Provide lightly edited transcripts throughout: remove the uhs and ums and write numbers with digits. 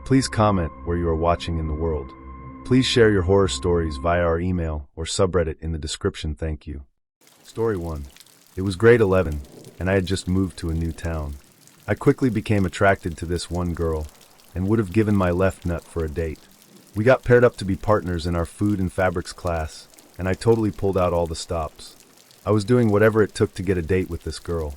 Please comment where you are watching in the world. Please share your horror stories via our email or subreddit in the description. Thank you. Story 1. It was grade 11, and I had just moved to a new town. I quickly became attracted to this one girl, and would have given my left nut for a date. We got paired up to be partners in our food and fabrics class, and I totally pulled out all the stops. I was doing whatever it took to get a date with this girl.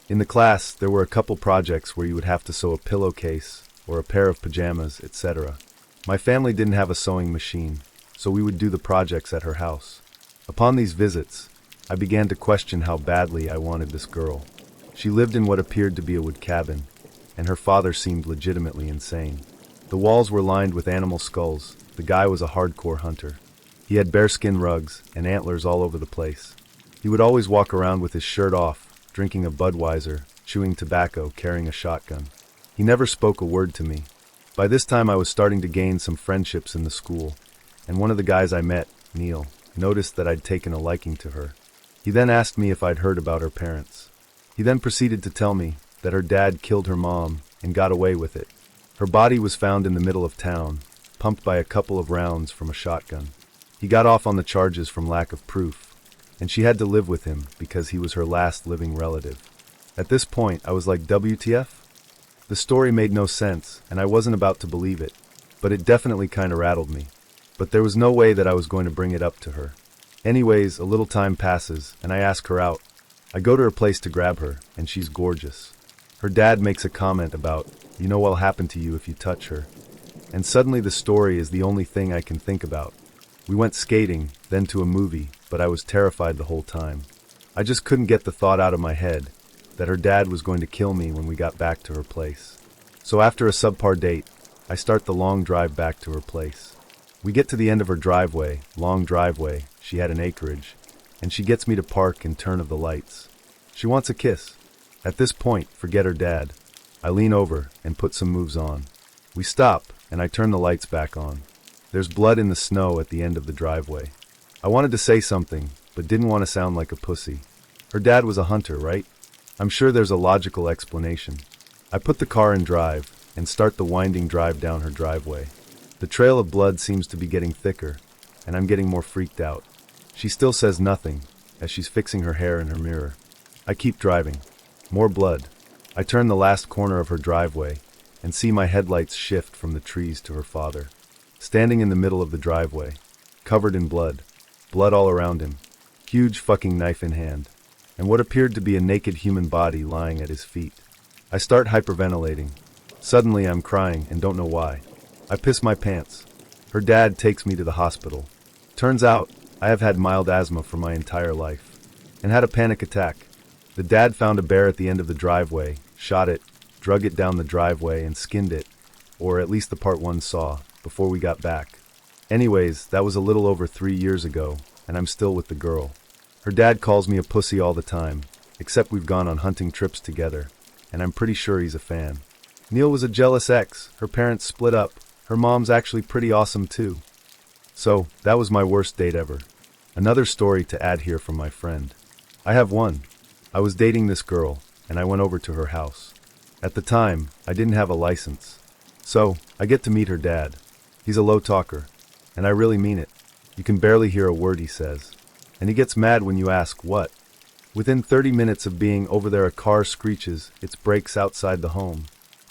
In the class, there were a couple projects where you would have to sew a pillowcase, or a pair of pajamas, etc. My family didn't have a sewing machine, so we would do the projects at her house. Upon these visits, I began to question how badly I wanted this girl. She lived in what appeared to be a wood cabin, and her father seemed legitimately insane. The walls were lined with animal skulls. The guy was a hardcore hunter. He had bearskin rugs and antlers all over the place. He would always walk around with his shirt off, drinking a Budweiser, chewing tobacco, carrying a shotgun. He never spoke a word to me. By this time I was starting to gain some friendships in the school, and one of the guys I met, Neil, noticed that I'd taken a liking to her. He then asked me if I'd heard about her parents. He then proceeded to tell me that her dad killed her mom and got away with it. Her body was found in the middle of town, pumped by a couple of rounds from a shotgun. He got off on the charges from lack of proof, and she had to live with him because he was her last living relative. At this point, I was like, WTF? The story made no sense, and I wasn't about to believe it, but it definitely kinda rattled me. But there was no way that I was going to bring it up to her. Anyways, a little time passes, and I ask her out. I go to her place to grab her, and she's gorgeous. Her dad makes a comment about, you know what'll happen to you if you touch her. And suddenly the story is the only thing I can think about. We went skating, then to a movie, but I was terrified the whole time. I just couldn't get the thought out of my head that her dad was going to kill me when we got back to her place. So after a subpar date, I start the long drive back to her place. We get to the end of her driveway, long driveway, she had an acreage, and she gets me to park and turn of the lights. She wants a kiss. At this point, forget her dad. I lean over and put some moves on. We stop, and I turn the lights back on. There's blood in the snow at the end of the driveway. I wanted to say something, but didn't want to sound like a pussy. Her dad was a hunter, right? I'm sure there's a logical explanation. I put the car in drive and start the winding drive down her driveway. The trail of blood seems to be getting thicker, and I'm getting more freaked out. She still says nothing, as she's fixing her hair in her mirror. I keep driving. More blood. I turn the last corner of her driveway and see my headlights shift from the trees to her father, standing in the middle of the driveway, covered in blood. Blood all around him. Huge fucking knife in hand. And what appeared to be a naked human body lying at his feet. I start hyperventilating. Suddenly I'm crying and don't know why. I piss my pants. Her dad takes me to the hospital. Turns out, I have had mild asthma for my entire life, and had a panic attack. The dad found a bear at the end of the driveway, shot it, drug it down the driveway and skinned it, or at least the part one saw, before we got back. Anyways, that was a little over 3 years ago, and I'm still with the girl. Her dad calls me a pussy all the time, except we've gone on hunting trips together, and I'm pretty sure he's a fan. Neil was a jealous ex, her parents split up, her mom's actually pretty awesome too. So, that was my worst date ever. Another story to add here from my friend. I have one. I was dating this girl, and I went over to her house. At the time, I didn't have a license. So, I get to meet her dad. He's a low talker, and I really mean it. You can barely hear a word he says. And he gets mad when you ask what. Within 30 minutes of being over there, a car screeches its brakes outside the home.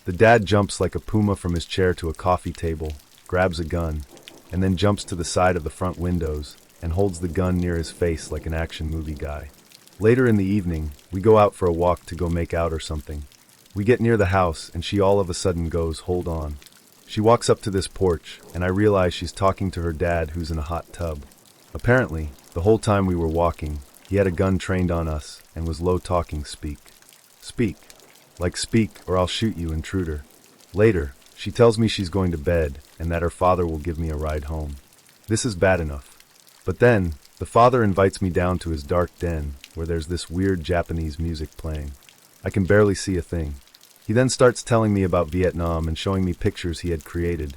The dad jumps like a puma from his chair to a coffee table, grabs a gun, and then jumps to the side of the front windows and holds the gun near his face like an action movie guy. Later in the evening, we go out for a walk to go make out or something. We get near the house and she all of a sudden goes, hold on. She walks up to this porch and I realize she's talking to her dad who's in a hot tub. Apparently, the whole time we were walking, he had a gun trained on us and was low talking speak. Speak. Like speak or I'll shoot you, intruder. Later, she tells me she's going to bed and that her father will give me a ride home. This is bad enough. But then, the father invites me down to his dark den where there's this weird Japanese music playing. I can barely see a thing. He then starts telling me about Vietnam and showing me pictures he had created.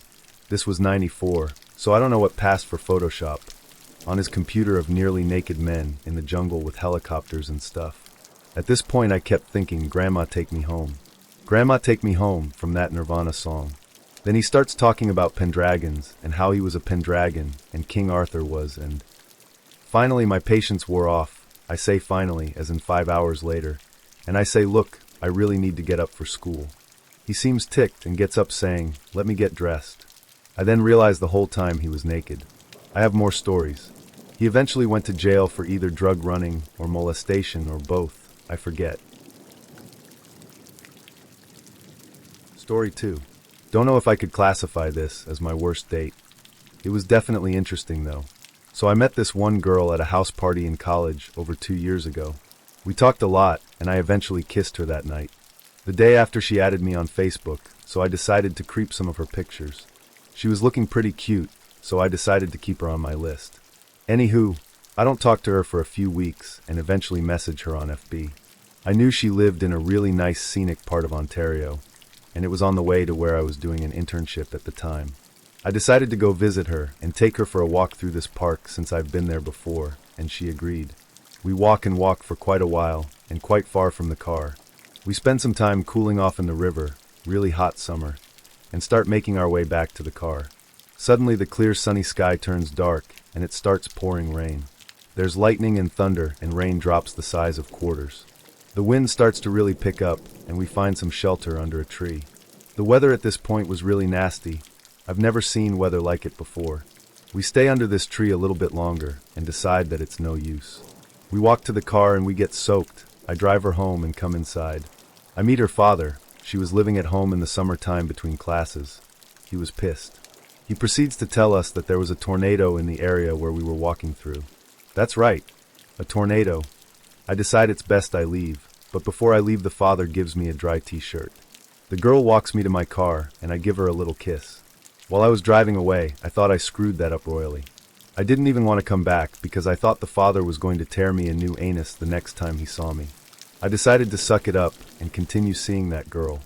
This was '94, so I don't know what passed for Photoshop. On his computer of nearly naked men in the jungle with helicopters and stuff. At this point I kept thinking, Grandma take me home. Grandma take me home from that Nirvana song. Then he starts talking about Pendragons and how he was a Pendragon and King Arthur was, and finally my patience wore off. I say finally, as in 5 hours later, and I say, look, I really need to get up for school. He seems ticked and gets up saying, let me get dressed. I then realize the whole time he was naked. I have more stories. He eventually went to jail for either drug running or molestation or both. I forget. Story 2. Don't know if I could classify this as my worst date. It was definitely interesting though. So I met this one girl at a house party in college over 2 years ago. We talked a lot and I eventually kissed her that night. The day after she added me on Facebook, so I decided to creep some of her pictures. She was looking pretty cute, so I decided to keep her on my list. Anywho, I don't talk to her for a few weeks and eventually message her on FB. I knew she lived in a really nice scenic part of Ontario, and it was on the way to where I was doing an internship at the time. I decided to go visit her and take her for a walk through this park since I've been there before, and she agreed. We walk for quite a while, and quite far from the car. We spend some time cooling off in the river, really hot summer, and start making our way back to the car. Suddenly the clear sunny sky turns dark, and it starts pouring rain. There's lightning and thunder, and rain drops the size of quarters. The wind starts to really pick up, and we find some shelter under a tree. The weather at this point was really nasty. I've never seen weather like it before. We stay under this tree a little bit longer, and decide that it's no use. We walk to the car and we get soaked. I drive her home and come inside. I meet her father. She was living at home in the summertime between classes. He was pissed. He proceeds to tell us that there was a tornado in the area where we were walking through. That's right, a tornado. I decide it's best I leave, but before I leave the father gives me a dry t-shirt. The girl walks me to my car, and I give her a little kiss. While I was driving away, I thought I screwed that up royally. I didn't even want to come back because I thought the father was going to tear me a new anus the next time he saw me. I decided to suck it up and continue seeing that girl.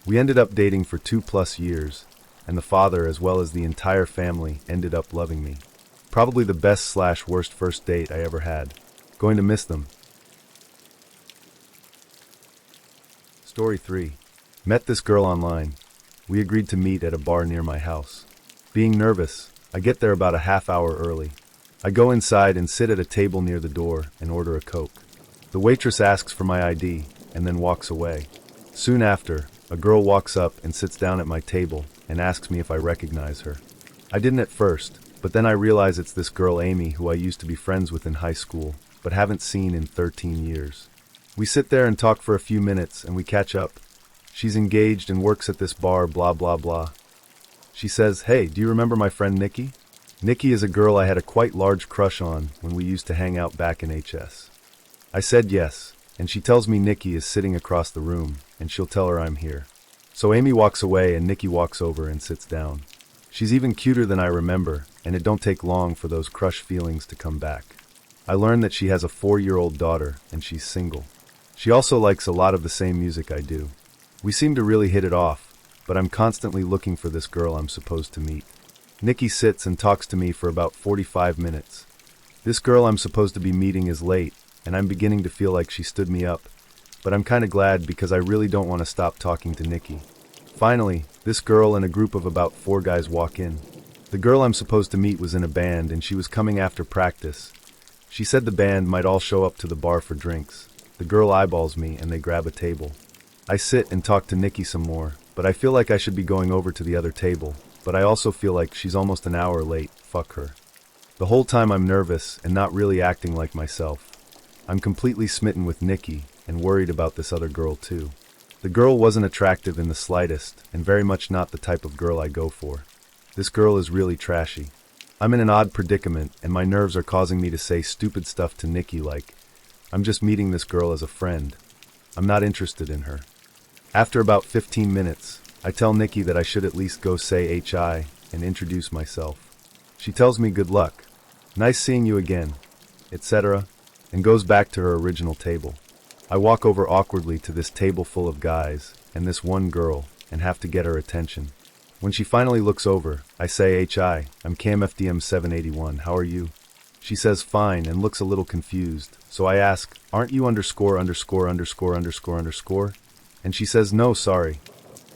We ended up dating for 2+ years, and the father as well as the entire family ended up loving me. Probably the best/worst first date I ever had. Going to miss them. Story 3. Met this girl online. We agreed to meet at a bar near my house. Being nervous, I get there about a half hour early. I go inside and sit at a table near the door and order a Coke. The waitress asks for my ID and then walks away. Soon after, a girl walks up and sits down at my table and asks me if I recognize her. I didn't at first, but then I realize it's this girl Amy who I used to be friends with in high school, but haven't seen in 13 years. We sit there and talk for a few minutes and we catch up. She's engaged and works at this bar, blah blah blah. She says, hey, do you remember my friend Nikki? Nikki is a girl I had a quite large crush on when we used to hang out back in HS. I said yes, and she tells me Nikki is sitting across the room, and she'll tell her I'm here. So Amy walks away and Nikki walks over and sits down. She's even cuter than I remember, and it don't take long for those crush feelings to come back. I learn that she has a 4-year-old daughter, and she's single. She also likes a lot of the same music I do. We seem to really hit it off, but I'm constantly looking for this girl I'm supposed to meet. Nikki sits and talks to me for about 45 minutes. This girl I'm supposed to be meeting is late, and I'm beginning to feel like she stood me up, but I'm kinda glad because I really don't want to stop talking to Nikki. Finally, this girl and a group of about 4 guys walk in. The girl I'm supposed to meet was in a band and she was coming after practice. She said the band might all show up to the bar for drinks. The girl eyeballs me and they grab a table. I sit and talk to Nikki some more, but I feel like I should be going over to the other table, but I also feel like she's almost an hour late. Fuck her. The whole time I'm nervous and not really acting like myself. I'm completely smitten with Nikki and worried about this other girl too. The girl wasn't attractive in the slightest and very much not the type of girl I go for. This girl is really trashy. I'm in an odd predicament and my nerves are causing me to say stupid stuff to Nikki like, I'm just meeting this girl as a friend. I'm not interested in her. After about 15 minutes, I tell Nikki that I should at least go say HI and introduce myself. She tells me good luck, nice seeing you again, etc., and goes back to her original table. I walk over awkwardly to this table full of guys and this one girl and have to get her attention. When she finally looks over, I say HI, I'm CamFDM 781, how are you? She says fine and looks a little confused, so I ask, aren't you _________? And she says no, sorry.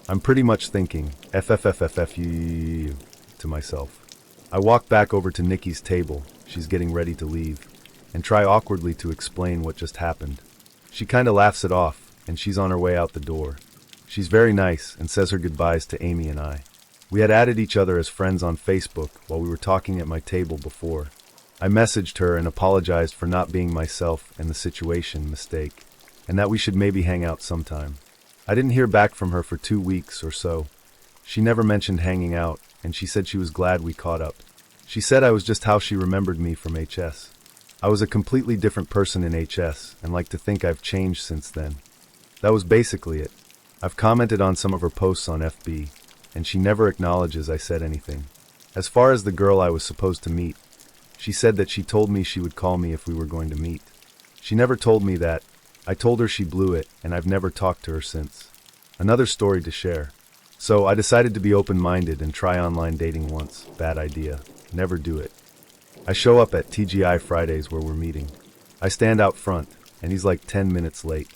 I'm pretty much thinking, FFFFFU to myself. I walk back over to Nikki's table, she's getting ready to leave, and try awkwardly to explain what just happened. She kinda laughs it off, and she's on her way out the door. She's very nice and says her goodbyes to Amy and I. We had added each other as friends on Facebook while we were talking at my table before. I messaged her and apologized for not being myself and the situation mistake, and that we should maybe hang out sometime. I didn't hear back from her for 2 weeks or so. She never mentioned hanging out, and she said she was glad we caught up. She said I was just how she remembered me from HS. I was a completely different person in HS, and like to think I've changed since then. That was basically it. I've commented on some of her posts on FB, and she never acknowledges I said anything. As far as the girl I was supposed to meet, she said that she told me she would call me if we were going to meet. She never told me that. I told her she blew it, and I've never talked to her since. Another story to share. So I decided to be open-minded and try online dating once. Bad idea. Never do it. I show up at TGI Fridays where we're meeting. I stand out front, and he's like 10 minutes late.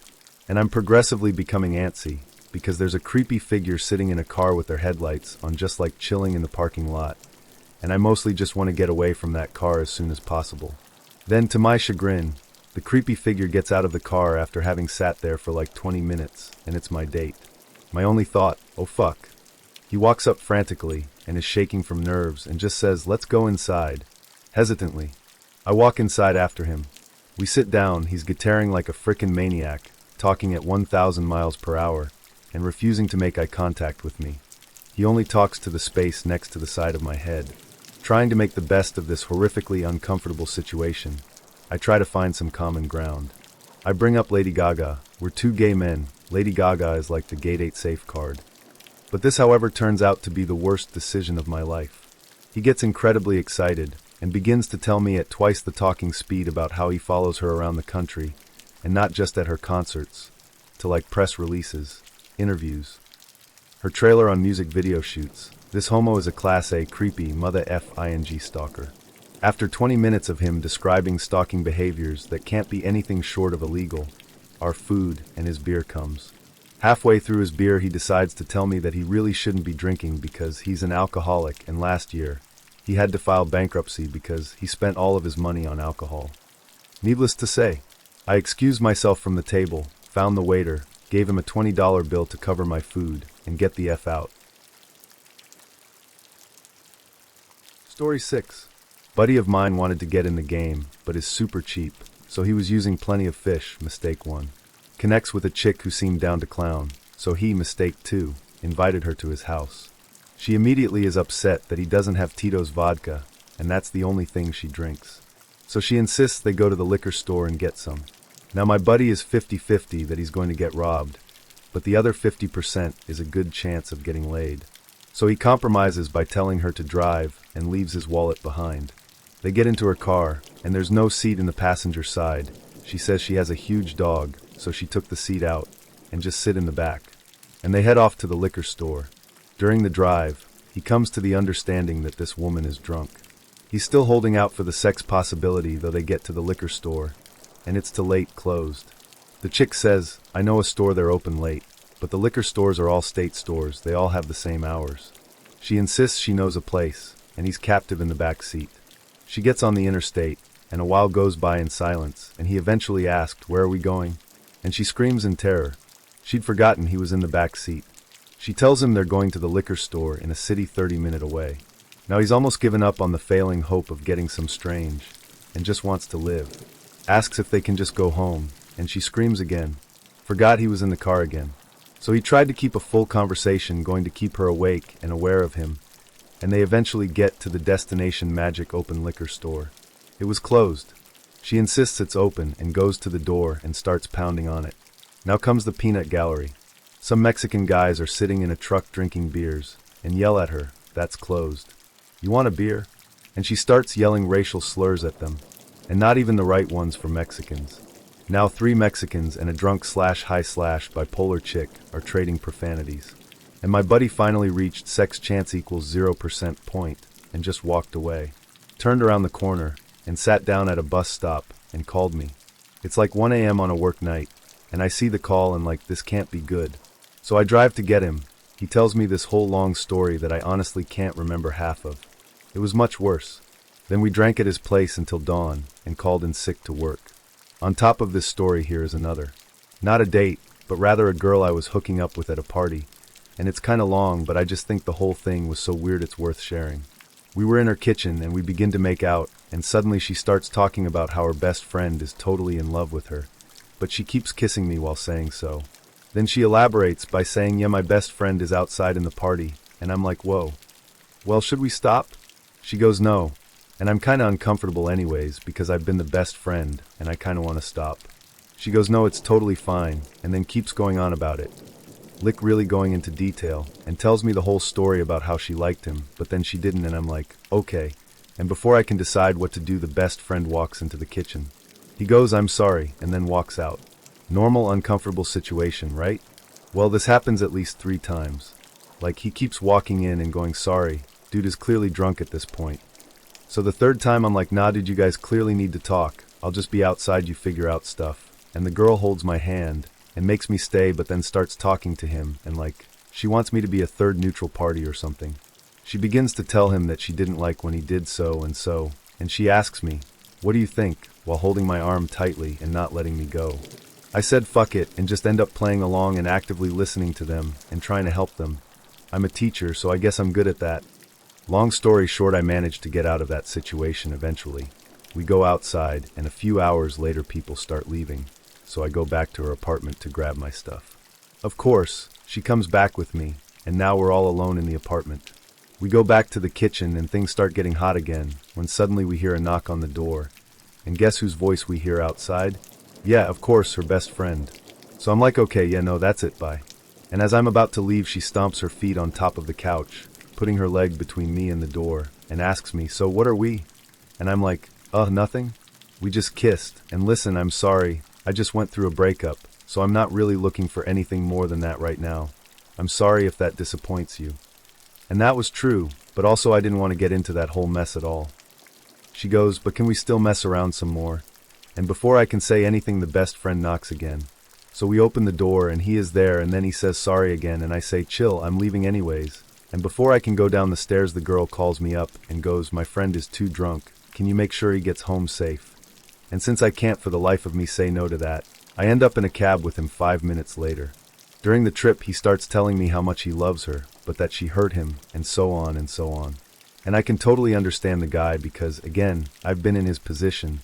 And I'm progressively becoming antsy, because there's a creepy figure sitting in a car with their headlights on, just like chilling in the parking lot. And I mostly just want to get away from that car as soon as possible. Then, to my chagrin, the creepy figure gets out of the car after having sat there for like 20 minutes, and it's my date. My only thought, oh fuck. He walks up frantically, and is shaking from nerves, and just says, let's go inside. Hesitantly. I walk inside after him. We sit down, he's guitaring like a frickin' maniac, talking at 1,000 miles per hour, and refusing to make eye contact with me. He only talks to the space next to the side of my head. Trying to make the best of this horrifically uncomfortable situation, I try to find some common ground. I bring up Lady Gaga. We're two gay men. Lady Gaga is like the gay date safe card. But this, however, turns out to be the worst decision of my life. He gets incredibly excited and begins to tell me at twice the talking speed about how he follows her around the country, and not just at her concerts, to like press releases, interviews, her trailer on music video shoots. This homo is a class A creepy mother f***ing stalker. After 20 minutes of him describing stalking behaviors that can't be anything short of illegal, our food and his beer comes. Halfway through his beer he decides to tell me that he really shouldn't be drinking because he's an alcoholic, and last year he had to file bankruptcy because he spent all of his money on alcohol. Needless to say, I excused myself from the table, found the waiter, gave him a $20 bill to cover my food, and get the F out. Story 6. Buddy of mine wanted to get in the game, but is super cheap, so he was using plenty of fish, mistake 1. Connects with a chick who seemed down to clown, so he, mistake 2, invited her to his house. She immediately is upset that he doesn't have Tito's vodka, and that's the only thing she drinks. So she insists they go to the liquor store and get some. Now my buddy is 50-50 that he's going to get robbed, but the other 50% is a good chance of getting laid. So he compromises by telling her to drive and leaves his wallet behind. They get into her car, and there's no seat in the passenger side. She says she has a huge dog, so she took the seat out, and just sit in the back. And they head off to the liquor store. During the drive, he comes to the understanding that this woman is drunk. He's still holding out for the sex possibility, though they get to the liquor store, and it's too late, closed. The chick says, I know a store they're open late, but the liquor stores are all state stores, they all have the same hours. She insists she knows a place, and he's captive in the back seat. She gets on the interstate, and a while goes by in silence, and he eventually asked, where are we going? And she screams in terror. She'd forgotten he was in the back seat. She tells him they're going to the liquor store in a city 30 minutes away. Now he's almost given up on the failing hope of getting some strange, and just wants to live. Asks if they can just go home, and she screams again. Forgot he was in the car again. So he tried to keep a full conversation going to keep her awake and aware of him, and they eventually get to the destination magic open liquor store. It was closed. She insists it's open and goes to the door and starts pounding on it. Now comes the peanut gallery. Some Mexican guys are sitting in a truck drinking beers and yell at her, that's closed. You want a beer? And she starts yelling racial slurs at them, and not even the right ones for Mexicans. Now 3 Mexicans and a drunk/high/bipolar chick are trading profanities. And my buddy finally reached sex chance equals 0% point and just walked away. Turned around the corner and sat down at a bus stop and called me. It's like 1 a.m. on a work night, and I see the call and like, this can't be good. So I drive to get him, He tells me this whole long story that I honestly can't remember half of. It was much worse. Then we drank at his place until dawn and called in sick to work. On top of this story here is another. Not a date, but rather a girl I was hooking up with at a party. And it's kinda long, but I just think the whole thing was so weird it's worth sharing. We were in her kitchen and we begin to make out, and suddenly she starts talking about how her best friend is totally in love with her, but she keeps kissing me while saying so. Then she elaborates by saying, yeah, my best friend is outside in the party, and I'm like, whoa. Well, should we stop? She goes, no, and I'm kinda uncomfortable anyways because I've been the best friend and I kinda wanna stop. She goes, no, it's totally fine, and then keeps going on about it. Lick really going into detail, and tells me the whole story about how she liked him, but then she didn't, and I'm like, okay. And before I can decide what to do, the best friend walks into the kitchen. He goes, I'm sorry, and then walks out. Normal, uncomfortable situation, right? Well, this happens at least 3 times. Like, he keeps walking in and going, sorry, dude is clearly drunk at this point. So the 3rd time I'm like, nah dude, you guys clearly need to talk. I'll just be outside, you figure out stuff. And the girl holds my hand and makes me stay, but then starts talking to him and like, she wants me to be a 3rd neutral party or something. She begins to tell him that she didn't like when he did so, and she asks me, what do you think, while holding my arm tightly and not letting me go. I said fuck it and just end up playing along and actively listening to them and trying to help them. I'm a teacher, so I guess I'm good at that. Long story short, I managed to get out of that situation eventually. We go outside, and a few hours later people start leaving. So I go back to her apartment to grab my stuff. Of course, she comes back with me, and now we're all alone in the apartment. We go back to the kitchen and things start getting hot again, when suddenly we hear a knock on the door. And guess whose voice we hear outside? Yeah, of course, her best friend. So I'm like, okay, yeah, no, that's it, bye. And as I'm about to leave, she stomps her feet on top of the couch, putting her leg between me and the door, and asks me, so what are we? And I'm like, nothing. We just kissed, and listen, I'm sorry. I just went through a breakup, so I'm not really looking for anything more than that right now. I'm sorry if that disappoints you. And that was true, but also I didn't want to get into that whole mess at all. She goes, but can we still mess around some more? And before I can say anything, the best friend knocks again. So we open the door and he is there, and then he says sorry again, and I say, chill, I'm leaving anyways. And before I can go down the stairs, the girl calls me up and goes, my friend is too drunk. Can you make sure he gets home safe? And since I can't for the life of me say no to that, I end up in a cab with him 5 minutes later. During the trip, he starts telling me how much he loves her, but that she hurt him, and so on and so on. And I can totally understand the guy because, again, I've been in his position,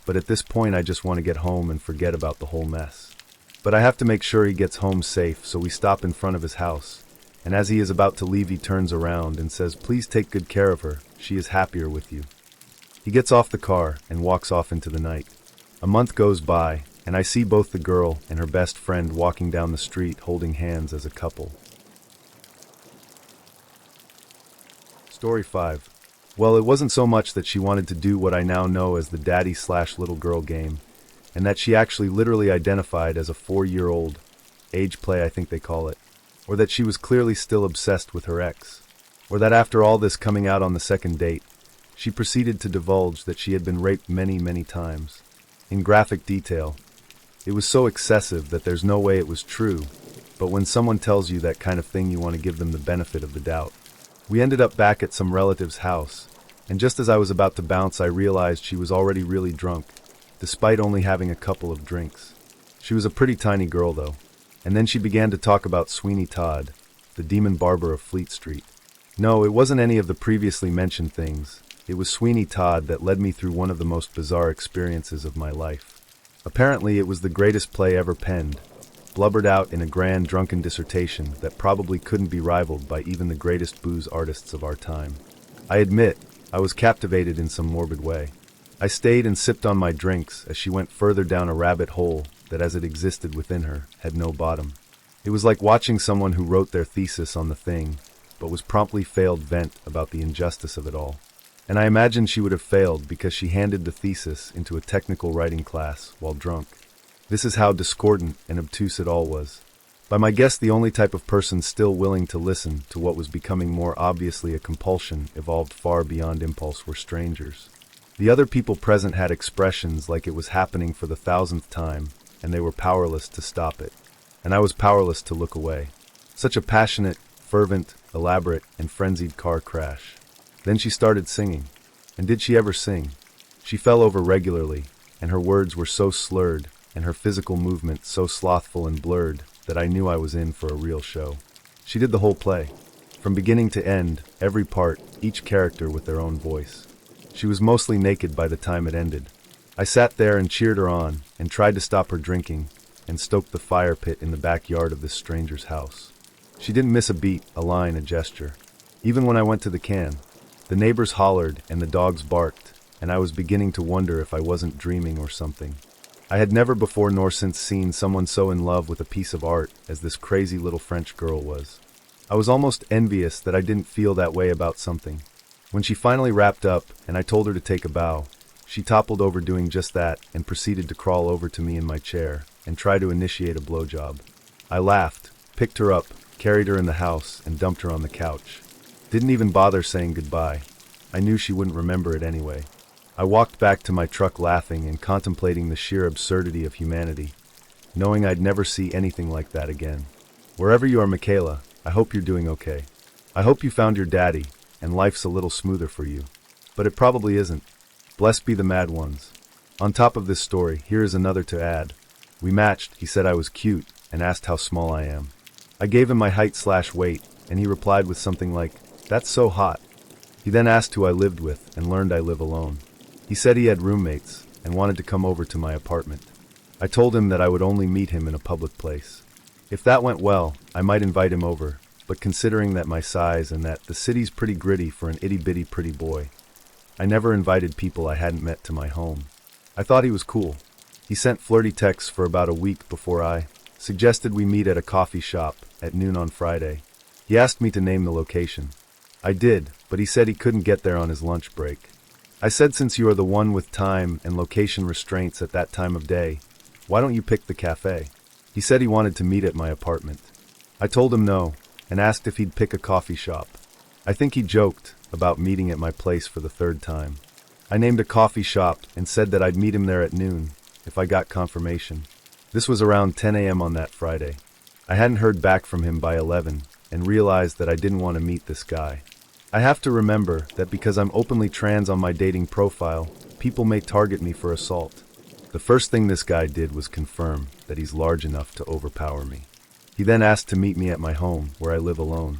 but at this point I just want to get home and forget about the whole mess. But I have to make sure he gets home safe, so we stop in front of his house. And as he is about to leave, he turns around and says, please take good care of her, she is happier with you. He gets off the car and walks off into the night. A month goes by, and I see both the girl and her best friend walking down the street holding hands as a couple. Story 5. Well, it wasn't so much that she wanted to do what I now know as the daddy/little girl game, and that she actually literally identified as a 4-year-old, age play I think they call it, or that she was clearly still obsessed with her ex, or that after all this coming out on the 2nd date, she proceeded to divulge that she had been raped many, many times. In graphic detail. It was so excessive that there's no way it was true, but when someone tells you that kind of thing, you want to give them the benefit of the doubt. We ended up back at some relative's house, and just as I was about to bounce, I realized she was already really drunk, despite only having a couple of drinks. She was a pretty tiny girl though, and then she began to talk about Sweeney Todd, the demon barber of Fleet Street. No, it wasn't any of the previously mentioned things. It was Sweeney Todd that led me through one of the most bizarre experiences of my life. Apparently it was the greatest play ever penned, blubbered out in a grand drunken dissertation that probably couldn't be rivaled by even the greatest booze artists of our time. I admit, I was captivated in some morbid way. I stayed and sipped on my drinks as she went further down a rabbit hole that, as it existed within her, had no bottom. It was like watching someone who wrote their thesis on the thing, but was promptly failed vent about the injustice of it all. And I imagine she would have failed because she handed the thesis into a technical writing class while drunk. This is how discordant and obtuse it all was. By my guess, the only type of person still willing to listen to what was becoming more obviously a compulsion evolved far beyond impulse were strangers. The other people present had expressions like it was happening for the 1000th time, and they were powerless to stop it. And I was powerless to look away. Such a passionate, fervent, elaborate, and frenzied car crash. Then she started singing. And did she ever sing? She fell over regularly, and her words were so slurred, and her physical movement so slothful and blurred, that I knew I was in for a real show. She did the whole play. From beginning to end, every part, each character with their own voice. She was mostly naked by the time it ended. I sat there and cheered her on, and tried to stop her drinking, and stoked the fire pit in the backyard of this stranger's house. She didn't miss a beat, a line, a gesture. Even when I went to the can, the neighbors hollered and the dogs barked, and I was beginning to wonder if I wasn't dreaming or something. I had never before nor since seen someone so in love with a piece of art as this crazy little French girl was. I was almost envious that I didn't feel that way about something. When she finally wrapped up and I told her to take a bow, she toppled over doing just that and proceeded to crawl over to me in my chair and try to initiate a blowjob. I laughed, picked her up, carried her in the house, and dumped her on the couch. Didn't even bother saying goodbye. I knew she wouldn't remember it anyway. I walked back to my truck laughing and contemplating the sheer absurdity of humanity, knowing I'd never see anything like that again. Wherever you are, Michaela, I hope you're doing okay. I hope you found your daddy, and life's a little smoother for you. But it probably isn't. Blessed be the mad ones. On top of this story, here is another to add. We matched, he said I was cute, and asked how small I am. I gave him my height/weight, and he replied with something like, "That's so hot." He then asked who I lived with, and learned I live alone. He said he had roommates, and wanted to come over to my apartment. I told him that I would only meet him in a public place. If that went well, I might invite him over, but considering that my size and that the city's pretty gritty for an itty-bitty pretty boy, I never invited people I hadn't met to my home. I thought he was cool. He sent flirty texts for about a week before I suggested we meet at a coffee shop at noon on Friday. He asked me to name the location. I did, but he said he couldn't get there on his lunch break. I said since you are the one with time and location restraints at that time of day, why don't you pick the cafe? He said he wanted to meet at my apartment. I told him no, and asked if he'd pick a coffee shop. I think he joked about meeting at my place for the third time. I named a coffee shop and said that I'd meet him there at noon, if I got confirmation. This was around 10 a.m. on that Friday. I hadn't heard back from him by 11, and realized that I didn't want to meet this guy. I have to remember that because I'm openly trans on my dating profile, people may target me for assault. The first thing this guy did was confirm that he's large enough to overpower me. He then asked to meet me at my home, where I live alone.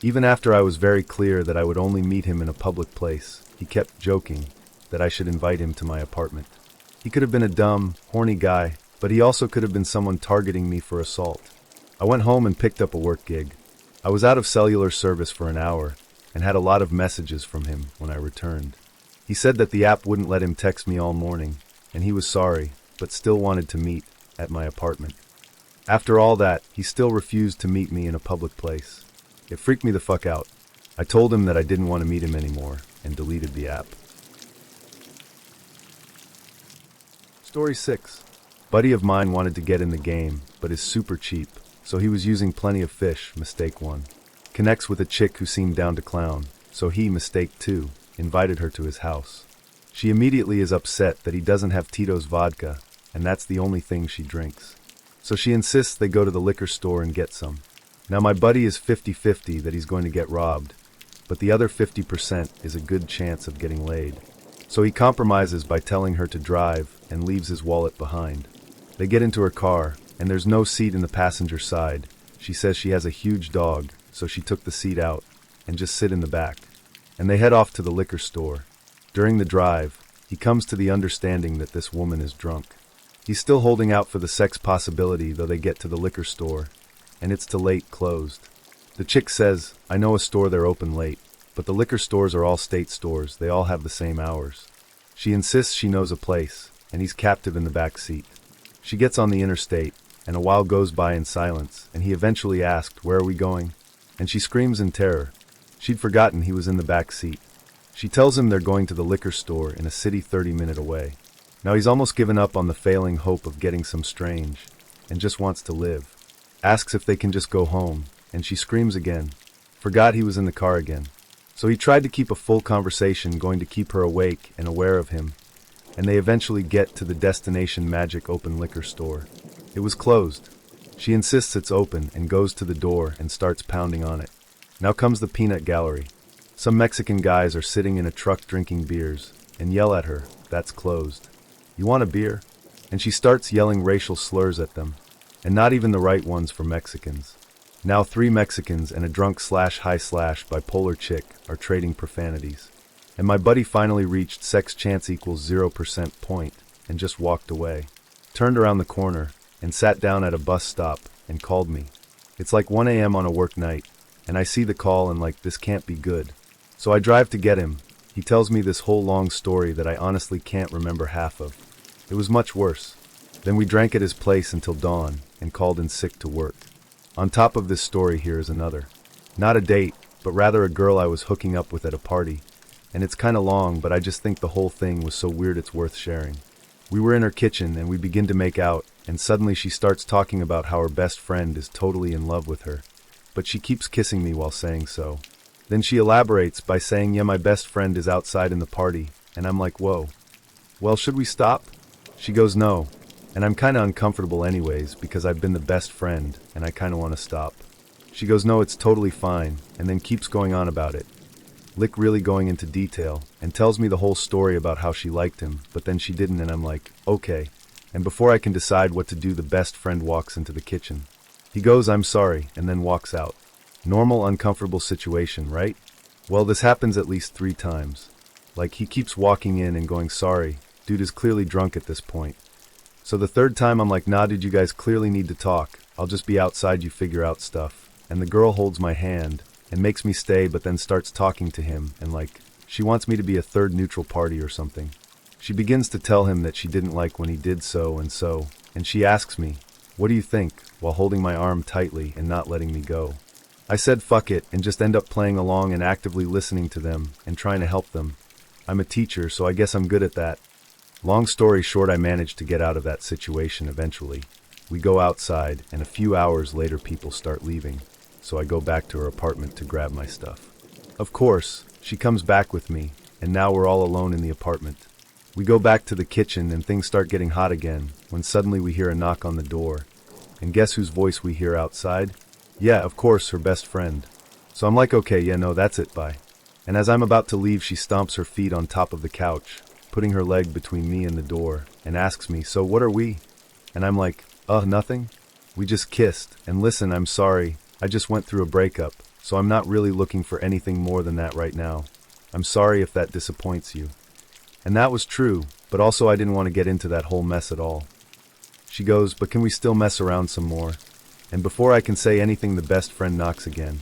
Even after I was very clear that I would only meet him in a public place, he kept joking that I should invite him to my apartment. He could have been a dumb, horny guy, but he also could have been someone targeting me for assault. I went home and picked up a work gig. I was out of cellular service for an hour, and had a lot of messages from him when I returned. He said that the app wouldn't let him text me all morning, and he was sorry, but still wanted to meet at my apartment. After all that, he still refused to meet me in a public place. It freaked me the fuck out. I told him that I didn't want to meet him anymore, and deleted the app. Story 6. Buddy of mine wanted to get in the game, but is super cheap, so he was using plenty of fish, mistake 1. Connects with a chick who seemed down to clown, so he, mistake 2, invited her to his house. She immediately is upset that he doesn't have Tito's vodka, and that's the only thing she drinks. So she insists they go to the liquor store and get some. Now my buddy is 50-50 that he's going to get robbed, but the other 50% is a good chance of getting laid. So he compromises by telling her to drive and leaves his wallet behind. They get into her car, and there's no seat in the passenger side. She says she has a huge dog, so she took the seat out and just sit in the back. And they head off to the liquor store. During the drive, he comes to the understanding that this woman is drunk. He's still holding out for the sex possibility, though they get to the liquor store, and it's too late, closed. The chick says, I know a store they're open late, but the liquor stores are all state stores, they all have the same hours. She insists she knows a place, and he's captive in the back seat. She gets on the interstate, and a while goes by in silence, and he eventually asked, where are we going? And she screams in terror. She'd forgotten he was in the back seat. She tells him they're going to the liquor store in a city 30-minute away. Now he's almost given up on the failing hope of getting some strange, and just wants to live. Asks if they can just go home, and she screams again. Forgot he was in the car again. So he tried to keep a full conversation going to keep her awake and aware of him, and they eventually get to the destination magic open liquor store. It was closed. She insists it's open and goes to the door and starts pounding on it. Now comes the peanut gallery. Some Mexican guys are sitting in a truck drinking beers, and yell at her, "That's closed. You want a beer?" And she starts yelling racial slurs at them, and not even the right ones for Mexicans. Now 3 Mexicans and a drunk/high/bipolar chick are trading profanities. And my buddy finally reached sex chance equals 0% point and just walked away. Turned around the corner and sat down at a bus stop and called me. It's like 1 a.m. on a work night, and I see the call and like, this can't be good. So I drive to get him. He tells me this whole long story that I honestly can't remember half of. It was much worse. Then we drank at his place until dawn and called in sick to work. On top of this story, here is another. Not a date, but rather a girl I was hooking up with at a party. And it's kinda long, but I just think the whole thing was so weird it's worth sharing. We were in her kitchen and we begin to make out, and suddenly she starts talking about how her best friend is totally in love with her. But she keeps kissing me while saying so. Then she elaborates by saying, yeah, my best friend is outside in the party, and I'm like, whoa. Well, should we stop? She goes, no. And I'm kinda uncomfortable anyways, because I've been the best friend, and I kinda wanna stop. She goes, no, it's totally fine, and then keeps going on about it. Lick really going into detail, and tells me the whole story about how she liked him, but then she didn't, and I'm like, okay. And before I can decide what to do, the best friend walks into the kitchen. He goes, I'm sorry, and then walks out. Normal, uncomfortable situation, right? Well, this happens at least 3 times. Like, he keeps walking in and going, sorry, dude is clearly drunk at this point. So the 3rd time I'm like, nah dude, you guys clearly need to talk. I'll just be outside, you figure out stuff. And the girl holds my hand and makes me stay, but then starts talking to him and like, she wants me to be a 3rd neutral party or something. She begins to tell him that she didn't like when he did so, and she asks me, what do you think, while holding my arm tightly and not letting me go. I said fuck it and just end up playing along and actively listening to them and trying to help them. I'm a teacher, so I guess I'm good at that. Long story short, I managed to get out of that situation eventually. We go outside, and a few hours later people start leaving, so I go back to her apartment to grab my stuff. Of course, she comes back with me, and now we're all alone in the apartment. We go back to the kitchen and things start getting hot again, when suddenly we hear a knock on the door. And guess whose voice we hear outside? Yeah, of course, her best friend. So I'm like, okay, yeah, no, that's it, bye. And as I'm about to leave, she stomps her feet on top of the couch, putting her leg between me and the door, and asks me, so what are we? And I'm like, nothing. We just kissed, and listen, I'm sorry, I just went through a breakup, so I'm not really looking for anything more than that right now. I'm sorry if that disappoints you. And that was true, but also I didn't want to get into that whole mess at all. She goes, but can we still mess around some more? And before I can say anything, the best friend knocks again.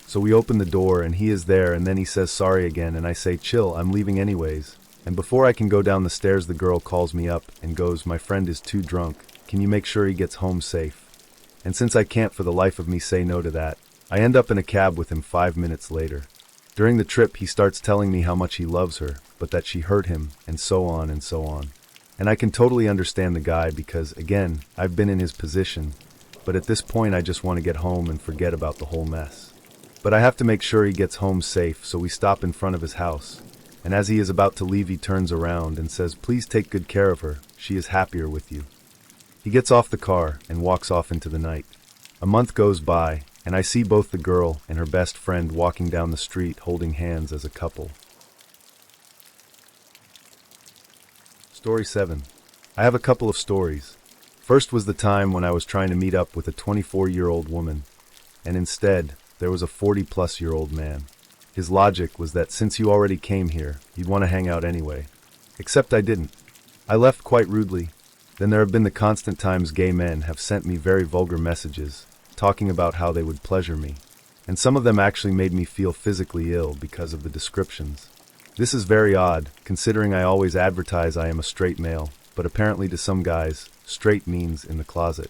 So we open the door and he is there, and then he says sorry again, and I say, chill, I'm leaving anyways. And before I can go down the stairs, the girl calls me up and goes, my friend is too drunk. Can you make sure he gets home safe? And since I can't for the life of me say no to that, I end up in a cab with him 5 minutes later. During the trip, he starts telling me how much he loves her, but that she hurt him, and so on and so on. And I can totally understand the guy because, again, I've been in his position, but at this point I just want to get home and forget about the whole mess. But I have to make sure he gets home safe, so we stop in front of his house. And as he is about to leave, he turns around and says, please take good care of her, she is happier with you. He gets off the car and walks off into the night. A month goes by, and I see both the girl and her best friend walking down the street holding hands as a couple. Story 7. I have a couple of stories. First was the time when I was trying to meet up with a 24-year-old woman, and instead, there was a 40-plus-year-old man. His logic was that since you already came here, you'd want to hang out anyway. Except I didn't. I left quite rudely. Then there have been the constant times gay men have sent me very vulgar messages, talking about how they would pleasure me. And some of them actually made me feel physically ill because of the descriptions. This is very odd, considering I always advertise I am a straight male, but apparently to some guys, straight means in the closet.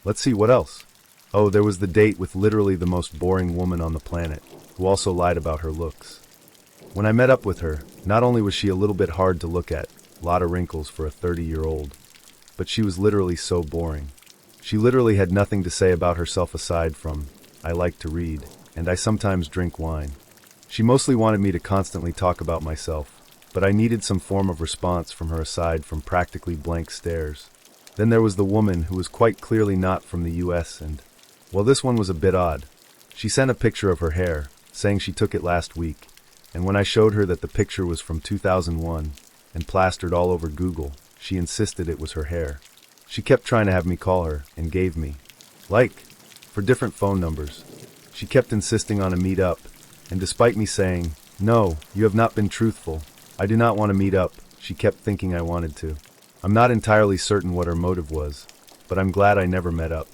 Let's see, what else? Oh, there was the date with literally the most boring woman on the planet, who also lied about her looks. When I met up with her, not only was she a little bit hard to look at, a lot of wrinkles for a 30-year-old, but she was literally so boring. She literally had nothing to say about herself aside from, I like to read, and I sometimes drink wine. She mostly wanted me to constantly talk about myself, but I needed some form of response from her aside from practically blank stares. Then there was the woman who was quite clearly not from the US, and, well, this one was a bit odd. She sent a picture of her hair, saying she took it last week, and when I showed her that the picture was from 2001 and plastered all over Google, she insisted it was her hair. She kept trying to have me call her and gave me, for different phone numbers. She kept insisting on a meet up, and despite me saying, "No, you have not been truthful. I do not want to meet up," she kept thinking I wanted to. I'm not entirely certain what her motive was, but I'm glad I never met up.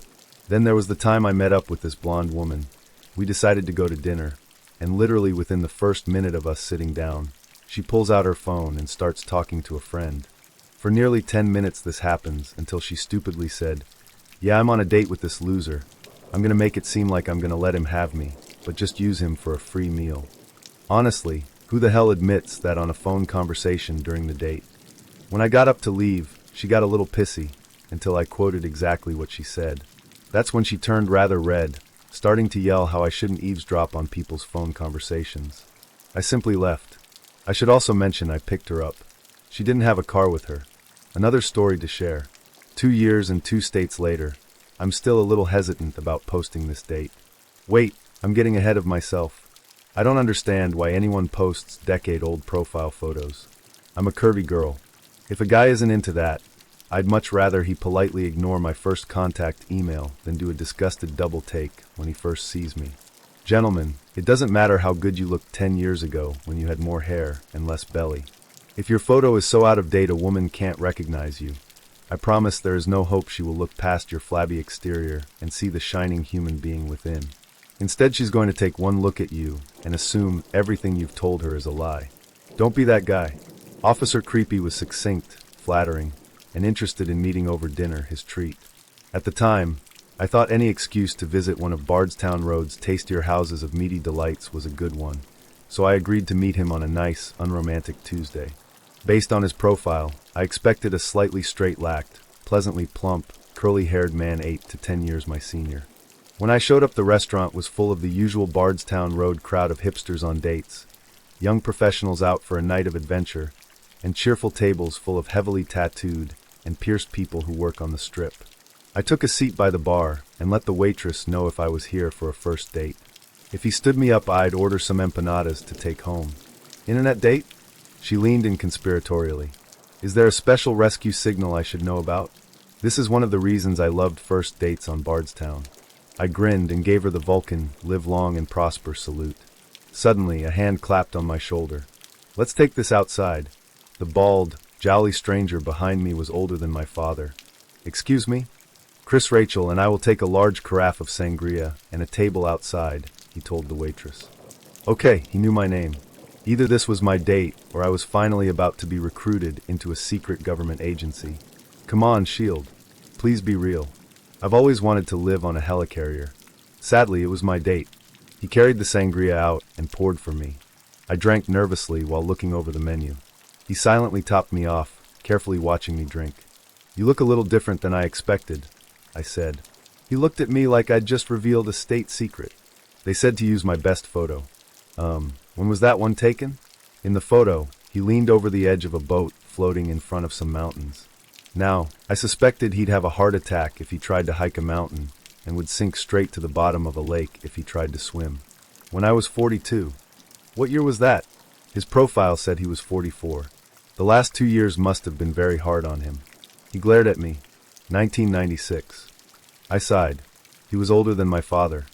Then there was the time I met up with this blonde woman. We decided to go to dinner, and literally within the first minute of us sitting down, she pulls out her phone and starts talking to a friend. For nearly 10 minutes this happens until she stupidly said, "Yeah, I'm on a date with this loser. I'm gonna make it seem like I'm gonna let him have me, but just use him for a free meal." Honestly, who the hell admits that on a phone conversation during the date? When I got up to leave, she got a little pissy, until I quoted exactly what she said. That's when she turned rather red, starting to yell how I shouldn't eavesdrop on people's phone conversations. I simply left. I should also mention I picked her up. She didn't have a car with her. Another story to share. 2 years and 2 states later, I'm still a little hesitant about posting this date. Wait, I'm getting ahead of myself. I don't understand why anyone posts decade-old profile photos. I'm a curvy girl. If a guy isn't into that, I'd much rather he politely ignore my first contact email than do a disgusted double take when he first sees me. Gentlemen, it doesn't matter how good you looked 10 years ago when you had more hair and less belly. If your photo is so out of date a woman can't recognize you, I promise there is no hope she will look past your flabby exterior and see the shining human being within. Instead, she's going to take one look at you and assume everything you've told her is a lie. Don't be that guy. Officer Creepy was succinct, flattering, and interested in meeting over dinner, his treat. At the time, I thought any excuse to visit one of Bardstown Road's tastier houses of meaty delights was a good one, so I agreed to meet him on a nice, unromantic Tuesday. Based on his profile, I expected a slightly straight-lacked, pleasantly plump, curly-haired man 8 to 10 years my senior. When I showed up, the restaurant was full of the usual Bardstown Road crowd of hipsters on dates, young professionals out for a night of adventure, and cheerful tables full of heavily tattooed and pierced people who work on the strip. I took a seat by the bar and let the waitress know if I was here for a first date. If he stood me up, I'd order some empanadas to take home. Internet date? She leaned in conspiratorially. Is there a special rescue signal I should know about? This is one of the reasons I loved first dates on Bardstown. I grinned and gave her the Vulcan, live long and prosper salute. Suddenly, a hand clapped on my shoulder. Let's take this outside. The bald, jolly stranger behind me was older than my father. Excuse me? Chris Rachel, and I will take a large carafe of sangria and a table outside, he told the waitress. Okay, he knew my name. Either this was my date, or I was finally about to be recruited into a secret government agency. Come on, Shield. Please be real. I've always wanted to live on a helicarrier. Sadly, it was my date. He carried the sangria out and poured for me. I drank nervously while looking over the menu. He silently topped me off, carefully watching me drink. You look a little different than I expected, I said. He looked at me like I'd just revealed a state secret. They said to use my best photo. When was that one taken? In the photo, he leaned over the edge of a boat floating in front of some mountains. Now, I suspected he'd have a heart attack if he tried to hike a mountain and would sink straight to the bottom of a lake if he tried to swim. When I was 42. What year was that? His profile said he was 44. The last 2 years must have been very hard on him. He glared at me. 1996. I sighed. He was older than my father.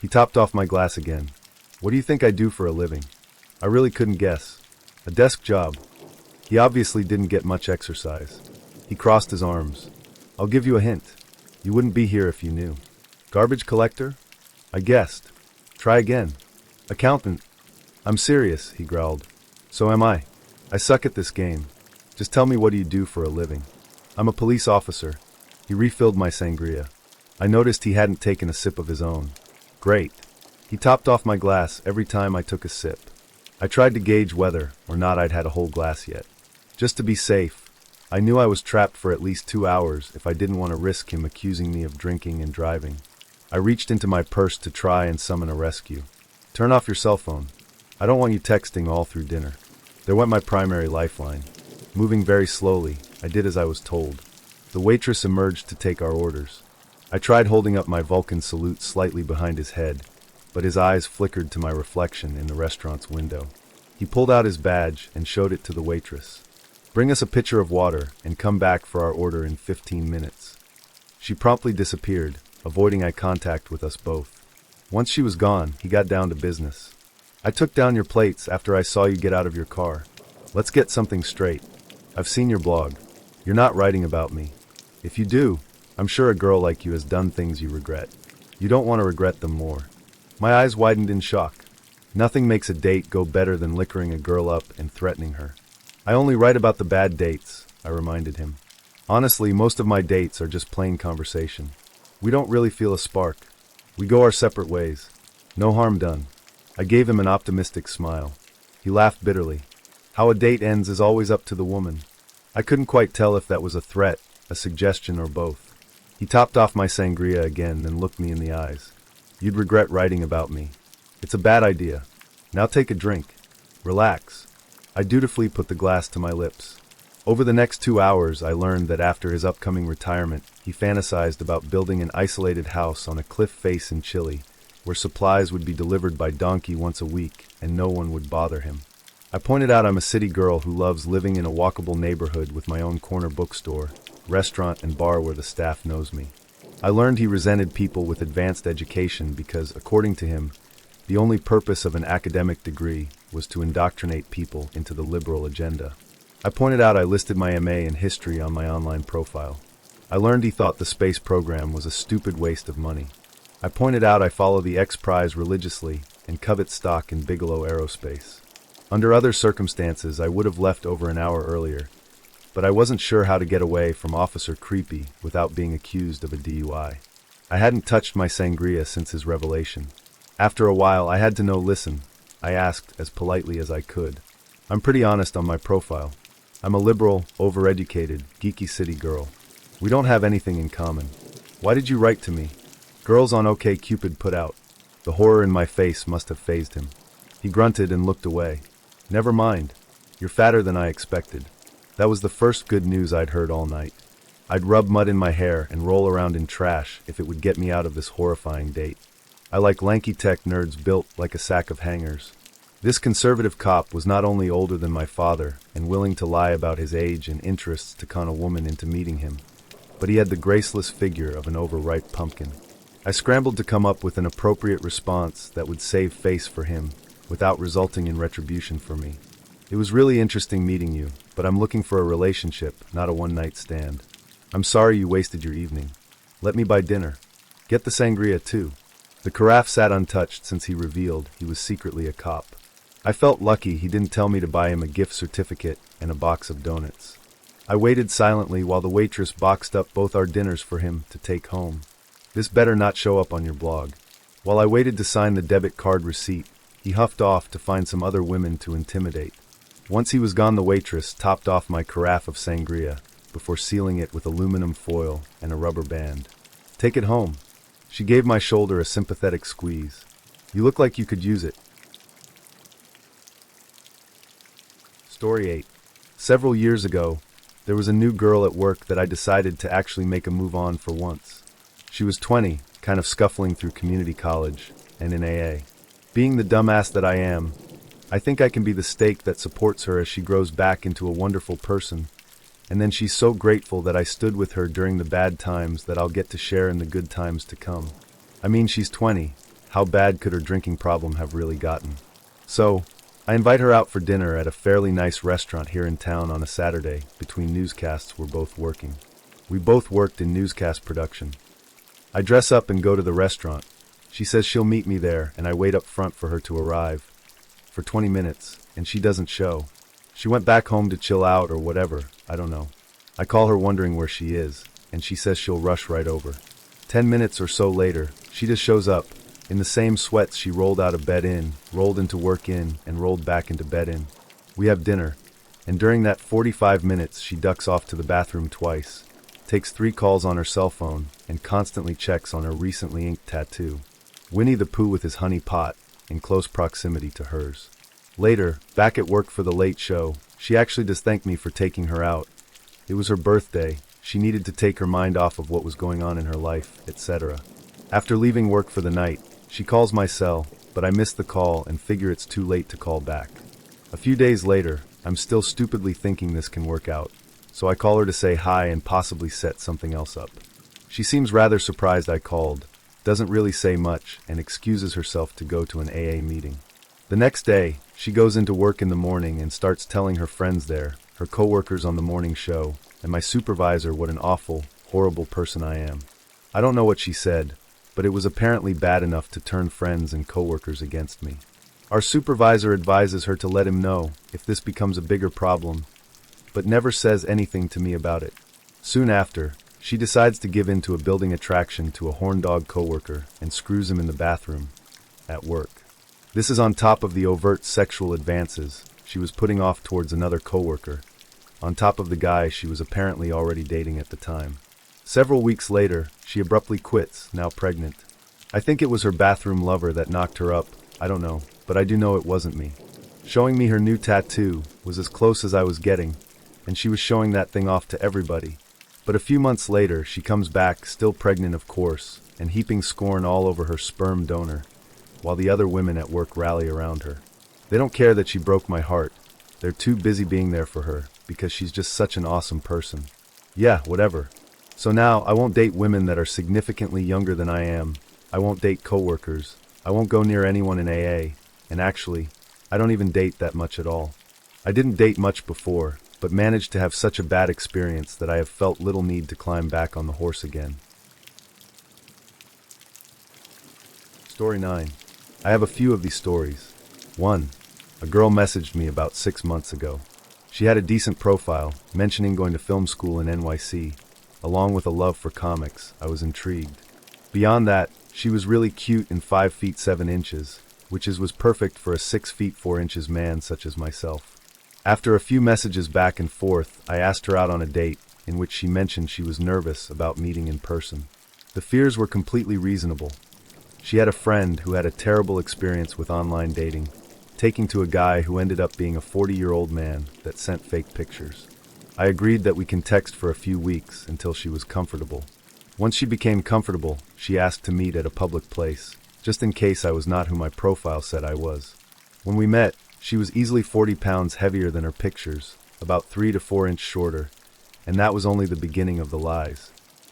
He topped off my glass again. What do you think I do for a living? I really couldn't guess. A desk job. He obviously didn't get much exercise. He crossed his arms. I'll give you a hint. You wouldn't be here if you knew. Garbage collector? I guessed. Try again. Accountant. I'm serious, he growled. So am I. I suck at this game. Just tell me, what do you do for a living? I'm a police officer. He refilled my sangria. I noticed he hadn't taken a sip of his own. Great. He topped off my glass every time I took a sip. I tried to gauge whether or not I'd had a whole glass yet. Just to be safe, I knew I was trapped for at least 2 hours if I didn't want to risk him accusing me of drinking and driving. I reached into my purse to try and summon a rescue. Turn off your cell phone. I don't want you texting all through dinner. There went my primary lifeline. Moving very slowly, I did as I was told. The waitress emerged to take our orders. I tried holding up my Vulcan salute slightly behind his head, but his eyes flickered to my reflection in the restaurant's window. He pulled out his badge and showed it to the waitress. "Bring us a pitcher of water and come back for our order in 15 minutes. She promptly disappeared, avoiding eye contact with us both. Once she was gone, he got down to business. "I took down your plates after I saw you get out of your car. Let's get something straight. I've seen your blog. You're not writing about me. If you do, I'm sure a girl like you has done things you regret. You don't want to regret them more." My eyes widened in shock. Nothing makes a date go better than liquoring a girl up and threatening her. "I only write about the bad dates," I reminded him. "Honestly, most of my dates are just plain conversation. We don't really feel a spark. We go our separate ways. No harm done." I gave him an optimistic smile. He laughed bitterly. "How a date ends is always up to the woman." I couldn't quite tell if that was a threat, a suggestion, or both. He topped off my sangria again, then looked me in the eyes. "You'd regret writing about me. It's a bad idea. Now take a drink. Relax." I dutifully put the glass to my lips. Over the next 2 hours, I learned that after his upcoming retirement, he fantasized about building an isolated house on a cliff face in Chile, where supplies would be delivered by donkey once a week and no one would bother him. I pointed out I'm a city girl who loves living in a walkable neighborhood with my own corner bookstore, restaurant, and bar where the staff knows me. I learned he resented people with advanced education because, according to him, the only purpose of an academic degree was to indoctrinate people into the liberal agenda. I pointed out I listed my MA in history on my online profile. I learned he thought the space program was a stupid waste of money. I pointed out I follow the X Prize religiously and covet stock in Bigelow Aerospace. Under other circumstances, I would have left over an hour earlier, but I wasn't sure how to get away from Officer Creepy without being accused of a DUI. I hadn't touched my sangria since his revelation. After a while, I had to know. "Listen," I asked as politely as I could. "I'm pretty honest on my profile. I'm a liberal, overeducated, geeky city girl. We don't have anything in common. Why did you write to me?" "Girls on OkCupid put out." The horror in my face must have fazed him. He grunted and looked away. "Never mind. You're fatter than I expected." That was the first good news I'd heard all night. I'd rub mud in my hair and roll around in trash if it would get me out of this horrifying date. I like lanky tech nerds built like a sack of hangers. This conservative cop was not only older than my father and willing to lie about his age and interests to con a woman into meeting him, but he had the graceless figure of an overripe pumpkin. I scrambled to come up with an appropriate response that would save face for him without resulting in retribution for me. "It was really interesting meeting you, but I'm looking for a relationship, not a one-night stand. I'm sorry you wasted your evening. Let me buy dinner. Get the sangria too." The carafe sat untouched since he revealed he was secretly a cop. I felt lucky he didn't tell me to buy him a gift certificate and a box of donuts. I waited silently while the waitress boxed up both our dinners for him to take home. "This better not show up on your blog." While I waited to sign the debit card receipt, he huffed off to find some other women to intimidate. Once he was gone, the waitress topped off my carafe of sangria before sealing it with aluminum foil and a rubber band. "Take it home." She gave my shoulder a sympathetic squeeze. "You look like you could use it." Story 8. Several years ago, there was a new girl at work that I decided to actually make a move on for once. She was 20, kind of scuffling through community college, and in AA. Being the dumbass that I am, I think I can be the stake that supports her as she grows back into a wonderful person, and then she's so grateful that I stood with her during the bad times that I'll get to share in the good times to come. I mean, she's 20. How bad could her drinking problem have really gotten? So, I invite her out for dinner at a fairly nice restaurant here in town on a Saturday between newscasts we're both working. We both worked in newscast production. I dress up and go to the restaurant. She says she'll meet me there, and I wait up front for her to arrive. For 20 minutes, and she doesn't show. She went back home to chill out or whatever, I don't know. I call her wondering where she is, and she says she'll rush right over. 10 minutes or so later, she just shows up, in the same sweats she rolled out of bed in, rolled into work in, and rolled back into bed in. We have dinner, and during that 45 minutes she ducks off to the bathroom twice, takes 3 calls on her cell phone, and constantly checks on her recently inked tattoo. Winnie the Pooh with his honey pot, in close proximity to hers. Later, back at work for the late show, she actually does thank me for taking her out. It was her birthday, she needed to take her mind off of what was going on in her life, etc. After leaving work for the night, She calls my cell, but I miss the call and figure it's too late to call back. A few days later, I'm still stupidly thinking this can work out, so I call her to say hi and possibly set something else up. She seems rather surprised I called, doesn't really say much, and excuses herself to go to an AA meeting. The next day, she goes into work in the morning and starts telling her friends there, her coworkers on the morning show, and my supervisor what an awful, horrible person I am. I don't know what she said, but it was apparently bad enough to turn friends and coworkers against me. Our supervisor advises her to let him know if this becomes a bigger problem, but never says anything to me about it. Soon after, she decides to give in to a building attraction to a horn dog coworker and screws him in the bathroom at work. This is on top of the overt sexual advances she was putting off towards another coworker, on top of the guy she was apparently already dating at the time. Several weeks later, she abruptly quits, now pregnant. I think it was her bathroom lover that knocked her up, I don't know, but I do know it wasn't me. Showing me her new tattoo was as close as I was getting, and she was showing that thing off to everybody. But a few months later, she comes back, still pregnant of course, and heaping scorn all over her sperm donor, while the other women at work rally around her. They don't care that she broke my heart. They're too busy being there for her, because she's just such an awesome person. Yeah, whatever. So now, I won't date women that are significantly younger than I am. I won't date coworkers. I won't go near anyone in AA. And actually, I don't even date that much at all. I didn't date much before, but managed to have such a bad experience that I have felt little need to climb back on the horse again. Story 9. I have a few of these stories. 1. A girl messaged me about 6 months ago. She had a decent profile, mentioning going to film school in NYC. Along with a love for comics, I was intrigued. Beyond that, she was really cute and 5 feet 7 inches, which was perfect for a 6 feet 4 inches man such as myself. After a few messages back and forth, I asked her out on a date, in which she mentioned she was nervous about meeting in person. The fears were completely reasonable. She had a friend who had a terrible experience with online dating, taking to a guy who ended up being a 40-year-old man that sent fake pictures. I agreed that we can text for a few weeks until she was comfortable. Once she became comfortable, she asked to meet at a public place, just in case I was not who my profile said I was. When we met, she was easily 40 pounds heavier than her pictures, about 3 to 4 inches shorter, and that was only the beginning of the lies.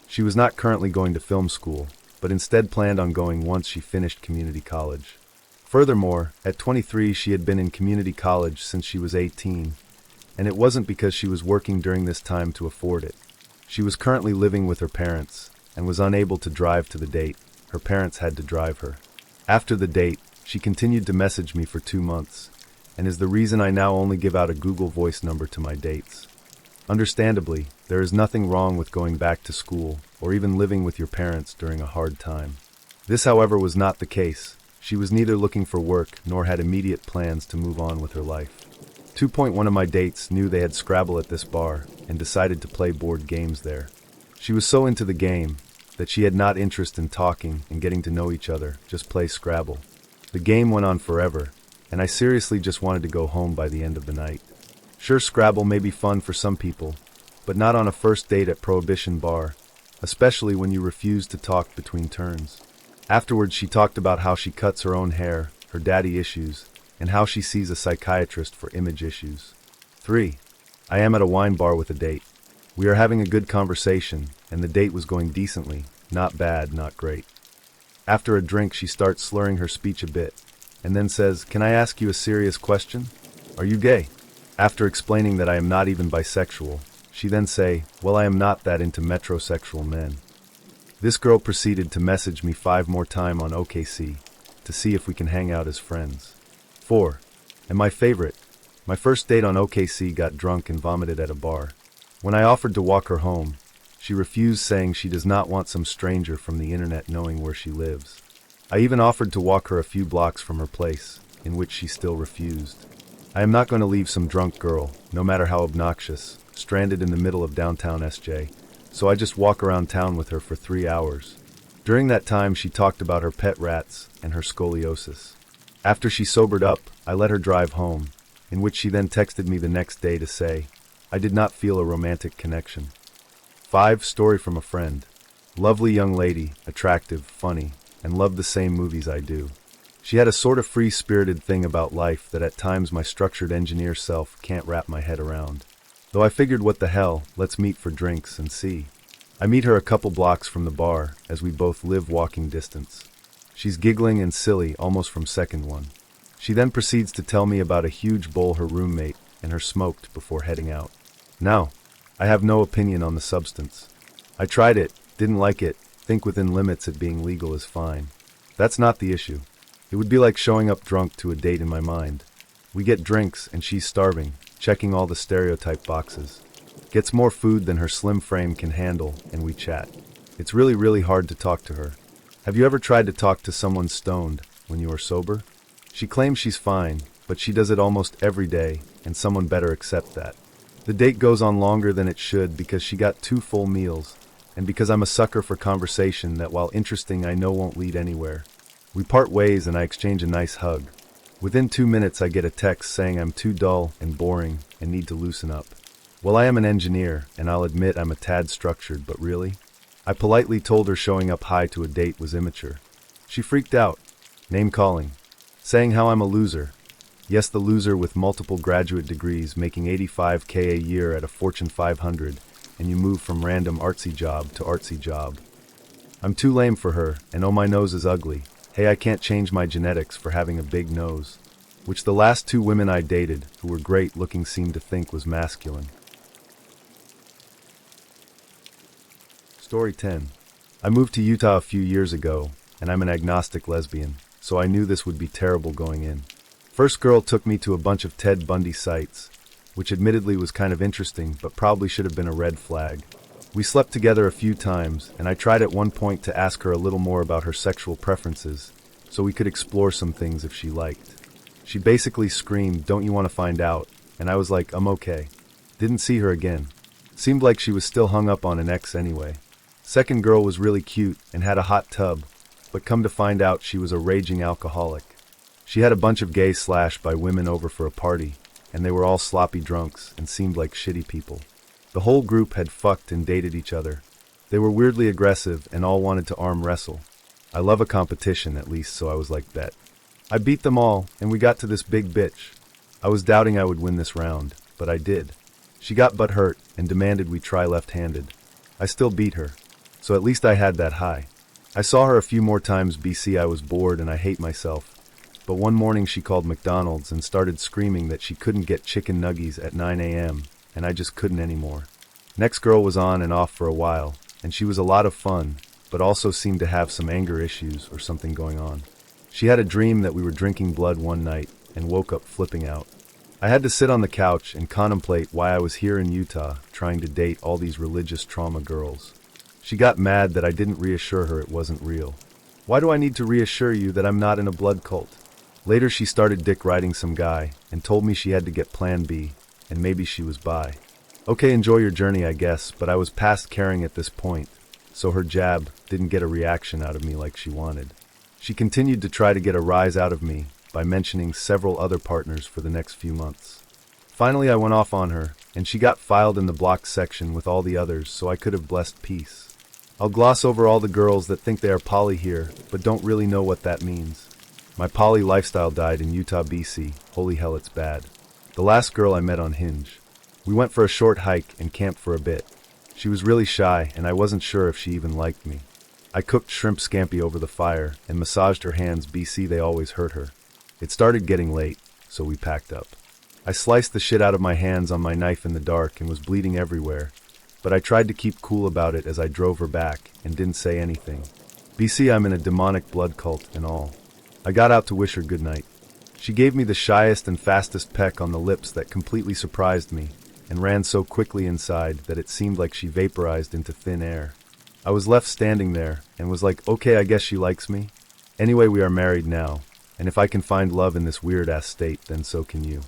She was not currently going to film school, but instead planned on going once she finished community college. Furthermore, at 23 she had been in community college since she was 18, and it wasn't because she was working during this time to afford it. She was currently living with her parents, and was unable to drive to the date. Her parents had to drive her. After the date, she continued to message me for 2 months, and is the reason I now only give out a Google Voice number to my dates. Understandably, there is nothing wrong with going back to school, or even living with your parents during a hard time. This, however, was not the case. She was neither looking for work, nor had immediate plans to move on with her life. 2.1 of my dates knew they had Scrabble at this bar, and decided to play board games there. She was so into the game, that she had not interest in talking and getting to know each other, just play Scrabble. The game went on forever, and I seriously just wanted to go home by the end of the night. Sure, Scrabble may be fun for some people, but not on a first date at Prohibition Bar, especially when you refuse to talk between turns. Afterwards, she talked about how she cuts her own hair, her daddy issues, and how she sees a psychiatrist for image issues. 3. I am at a wine bar with a date. We are having a good conversation, and the date was going decently, not bad, not great. After a drink, she starts slurring her speech a bit, and then says, "Can I ask you a serious question? Are you gay?" After explaining that I am not even bisexual, she then say, "Well, I am not that into metrosexual men." This girl proceeded to message me 5 more times on OKC to see if we can hang out as friends. 4. And my favorite, my first date on OKC got drunk and vomited at a bar. When I offered to walk her home, she refused, saying she does not want some stranger from the internet knowing where she lives. I even offered to walk her a few blocks from her place, in which she still refused. I am not going to leave some drunk girl, no matter how obnoxious, stranded in the middle of downtown SJ, so I just walk around town with her for 3 hours. During that time, she talked about her pet rats and her scoliosis. After she sobered up, I let her drive home, in which she then texted me the next day to say, I did not feel a romantic connection. 5. Story from a friend. Lovely young lady, attractive, funny, and loved the same movies I do. She had a sort of free-spirited thing about life that at times my structured engineer self can't wrap my head around. Though I figured what the hell, let's meet for drinks and see. I meet her a couple blocks from the bar, as we both live walking distance. She's giggling and silly almost from second one. She then proceeds to tell me about a huge bowl her roommate and her smoked before heading out. Now, I have no opinion on the substance. I tried it, didn't like it, think within limits it being legal is fine. That's not the issue. It would be like showing up drunk to a date in my mind. We get drinks and she's starving, checking all the stereotype boxes. Gets more food than her slim frame can handle, and we chat. It's really hard to talk to her. Have you ever tried to talk to someone stoned when you are sober? She claims she's fine, but she does it almost every day, and someone better accept that. The date goes on longer than it should because she got 2 full meals, and because I'm a sucker for conversation that, while interesting, I know won't lead anywhere. We part ways and I exchange a nice hug. Within 2 minutes I get a text saying I'm too dull and boring and need to loosen up. Well, I am an engineer, and I'll admit I'm a tad structured, but really? I politely told her showing up high to a date was immature. She freaked out, name-calling, saying how I'm a loser. Yes, the loser with multiple graduate degrees making $85K a year at a Fortune 500, and you move from random artsy job to artsy job. I'm too lame for her, and oh, my nose is ugly. Hey, I can't change my genetics for having a big nose. Which the last 2 women I dated, who were great looking, seemed to think was masculine. Story 10. I moved to Utah a few years ago, and I'm an agnostic lesbian, so I knew this would be terrible going in. First girl took me to a bunch of Ted Bundy sites, which admittedly was kind of interesting, but probably should have been a red flag. We slept together a few times, and I tried at one point to ask her a little more about her sexual preferences, so we could explore some things if she liked. She basically screamed, "Don't you want to find out?" And I was like, I'm okay. Didn't see her again. Seemed like she was still hung up on an ex anyway. Second girl was really cute and had a hot tub, but come to find out she was a raging alcoholic. She had a bunch of gay/bi women over for a party, and they were all sloppy drunks and seemed like shitty people. The whole group had fucked and dated each other. They were weirdly aggressive and all wanted to arm wrestle. I love a competition at least, so I was like, bet. I beat them all, and we got to this big bitch. I was doubting I would win this round, but I did. She got butthurt and demanded we try left-handed. I still beat her, so at least I had that high. I saw her a few more times. I was bored and I hate myself. But one morning she called McDonald's and started screaming that she couldn't get chicken nuggies at 9 a.m., and I just couldn't anymore. Next girl was on and off for a while, and she was a lot of fun, but also seemed to have some anger issues or something going on. She had a dream that we were drinking blood one night and woke up flipping out. I had to sit on the couch and contemplate why I was here in Utah trying to date all these religious trauma girls. She got mad that I didn't reassure her it wasn't real. Why do I need to reassure you that I'm not in a blood cult? Later she started dick riding some guy and told me she had to get plan B and maybe she was bi. Okay, enjoy your journey I guess, but I was past caring at this point, so her jab didn't get a reaction out of me like she wanted. She continued to try to get a rise out of me by mentioning several other partners for the next few months. Finally I went off on her, and she got filed in the blocked section with all the others, so I could have blessed peace. I'll gloss over all the girls that think they are poly here, but don't really know what that means. My poly lifestyle died in Utah, BC. Holy hell, it's bad. The last girl I met on Hinge. We went for a short hike and camped for a bit. She was really shy, and I wasn't sure if she even liked me. I cooked shrimp scampi over the fire and massaged her hands. BC, they always hurt her. It started getting late, so we packed up. I sliced the shit out of my hands on my knife in the dark and was bleeding everywhere, but I tried to keep cool about it as I drove her back and didn't say anything. BC, I'm in a demonic blood cult and all. I got out to wish her good night. She gave me the shyest and fastest peck on the lips that completely surprised me and ran so quickly inside that it seemed like she vaporized into thin air. I was left standing there and was like, okay, I guess she likes me. Anyway, we are married now, and if I can find love in this weird-ass state, then so can you.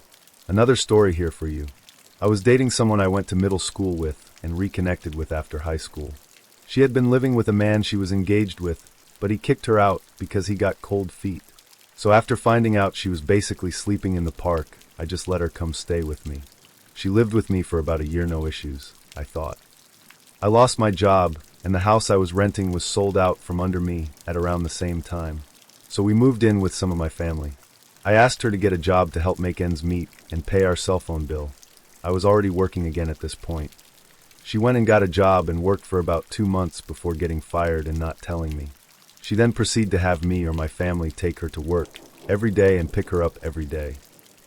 Another story here for you. I was dating someone I went to middle school with and reconnected with after high school. She had been living with a man she was engaged with, but he kicked her out because he got cold feet. So after finding out she was basically sleeping in the park, I just let her come stay with me. She lived with me for about a year, no issues, I thought. I lost my job, and the house I was renting was sold out from under me at around the same time. So we moved in with some of my family. I asked her to get a job to help make ends meet and pay our cell phone bill. I was already working again at this point. She went and got a job and worked for about 2 months before getting fired and not telling me. She then proceeded to have me or my family take her to work every day and pick her up every day.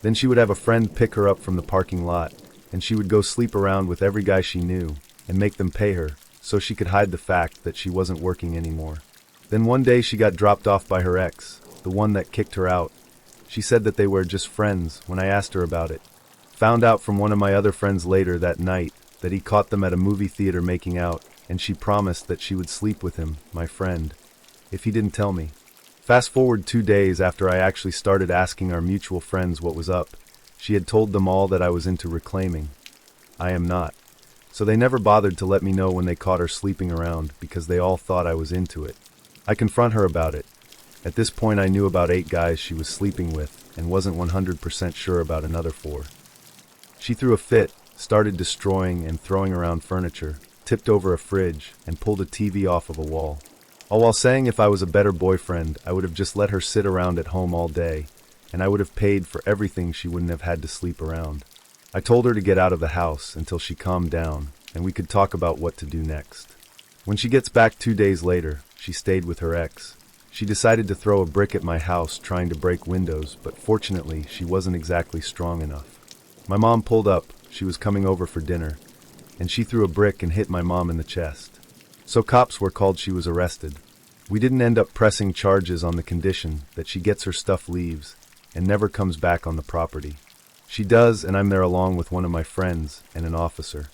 Then she would have a friend pick her up from the parking lot, and she would go sleep around with every guy she knew and make them pay her so she could hide the fact that she wasn't working anymore. Then one day she got dropped off by her ex, the one that kicked her out. She said that they were just friends when I asked her about it. Found out from one of my other friends later that night that he caught them at a movie theater making out, and she promised that she would sleep with him, my friend, if he didn't tell me. Fast forward 2 days after I actually started asking our mutual friends what was up, she had told them all that I was into reclaiming. I am not. So they never bothered to let me know when they caught her sleeping around because they all thought I was into it. I confront her about it. At this point I knew about 8 guys she was sleeping with and wasn't 100% sure about another 4. She threw a fit, started destroying and throwing around furniture, tipped over a fridge, and pulled a TV off of a wall. All while saying if I was a better boyfriend, I would have just let her sit around at home all day, and I would have paid for everything she wouldn't have had to sleep around. I told her to get out of the house until she calmed down, and we could talk about what to do next. When she gets back 2 days later, she stayed with her ex. She decided to throw a brick at my house trying to break windows, but fortunately she wasn't exactly strong enough. My mom pulled up, she was coming over for dinner, and she threw a brick and hit my mom in the chest. So cops were called, she was arrested. We didn't end up pressing charges on the condition that she gets her stuff, leaves, and never comes back on the property. She does, and I'm there along with one of my friends and an officer.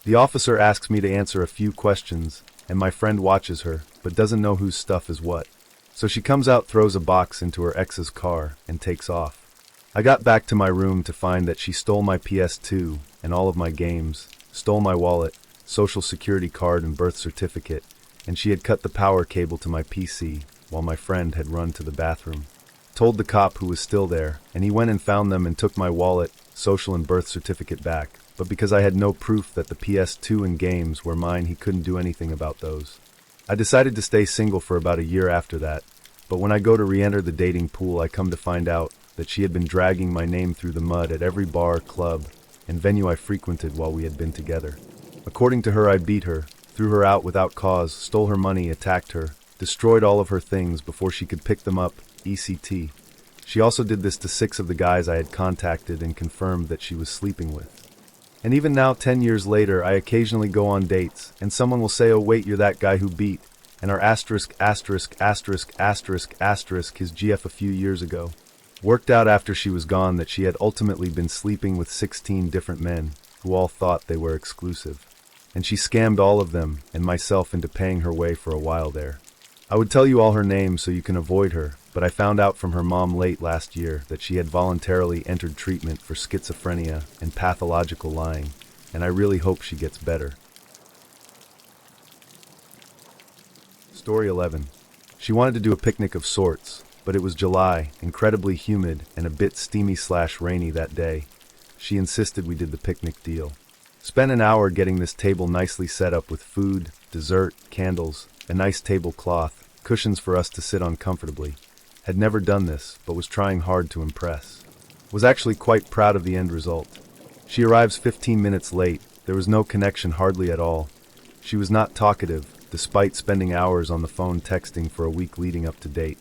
The officer asks me to answer a few questions, and my friend watches her, but doesn't know whose stuff is what. So she comes out, throws a box into her ex's car, and takes off. I got back to my room to find that she stole my PS2 and all of my games, stole my wallet, social security card and birth certificate, and she had cut the power cable to my PC while my friend had run to the bathroom. Told the cop who was still there, and he went and found them and took my wallet, social and birth certificate back, but because I had no proof that the PS2 and games were mine, he couldn't do anything about those. I decided to stay single for about a year after that, but when I go to re-enter the dating pool, I come to find out that she had been dragging my name through the mud at every bar, club, and venue I frequented while we had been together. According to her, I beat her, threw her out without cause, stole her money, attacked her, destroyed all of her things before she could pick them up, ECT. She also did this to 6 of the guys I had contacted and confirmed that she was sleeping with. And even now, 10 years later, I occasionally go on dates, and someone will say, "Oh wait, you're that guy who beat," and our asterisk his GF a few years ago. Worked out after she was gone that she had ultimately been sleeping with 16 different men, who all thought they were exclusive. And she scammed all of them, and myself, into paying her way for a while there. I would tell you all her names so you can avoid her, but I found out from her mom late last year that she had voluntarily entered treatment for schizophrenia and pathological lying, and I really hope she gets better. Story 11. She wanted to do a picnic of sorts, but it was July, incredibly humid, and a bit steamy/rainy that day. She insisted we did the picnic deal. Spent an hour getting this table nicely set up with food, dessert, candles, a nice tablecloth, cushions for us to sit on comfortably. Had never done this, but was trying hard to impress. Was actually quite proud of the end result. She arrives 15 minutes late. There was no connection hardly at all. She was not talkative, despite spending hours on the phone texting for a week leading up to date.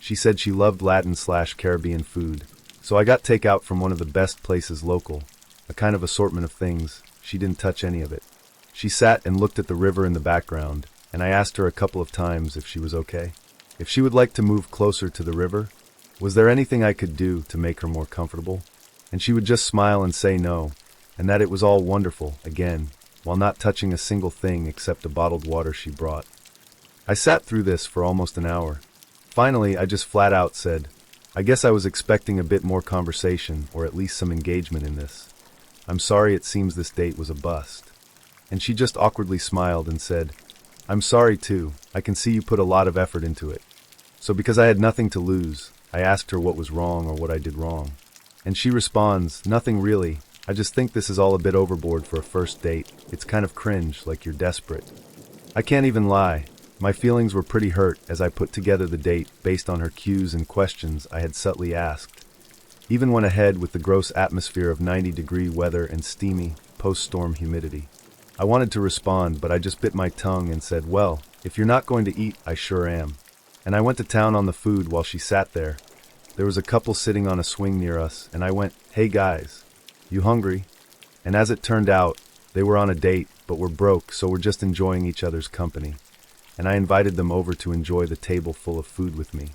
She said she loved Latin/Caribbean food, so I got takeout from one of the best places local, a kind of assortment of things. She didn't touch any of it. She sat and looked at the river in the background, and I asked her a couple of times if she was okay. If she would like to move closer to the river? Was there anything I could do to make her more comfortable? And she would just smile and say no, and that it was all wonderful, again, while not touching a single thing except the bottled water she brought. I sat through this for almost an hour. Finally, I just flat out said, "I guess I was expecting a bit more conversation, or at least some engagement in this. I'm sorry, it seems this date was a bust." And she just awkwardly smiled and said, "I'm sorry too, I can see you put a lot of effort into it." So because I had nothing to lose, I asked her what was wrong or what I did wrong. And she responds, "Nothing really, I just think this is all a bit overboard for a first date. It's kind of cringe, like you're desperate. I can't even lie. My feelings were pretty hurt as I put together the date based on her cues and questions I had subtly asked. Even went ahead with the gross atmosphere of 90-degree weather and steamy, post-storm humidity. I wanted to respond, but I just bit my tongue and said, well, if you're not going to eat, I sure am. And I went to town on the food while she sat there. There was a couple sitting on a swing near us, and I went, hey guys, you hungry? And as it turned out, they were on a date, but were broke, so we're just enjoying each other's company. And I invited them over to enjoy the table full of food with me.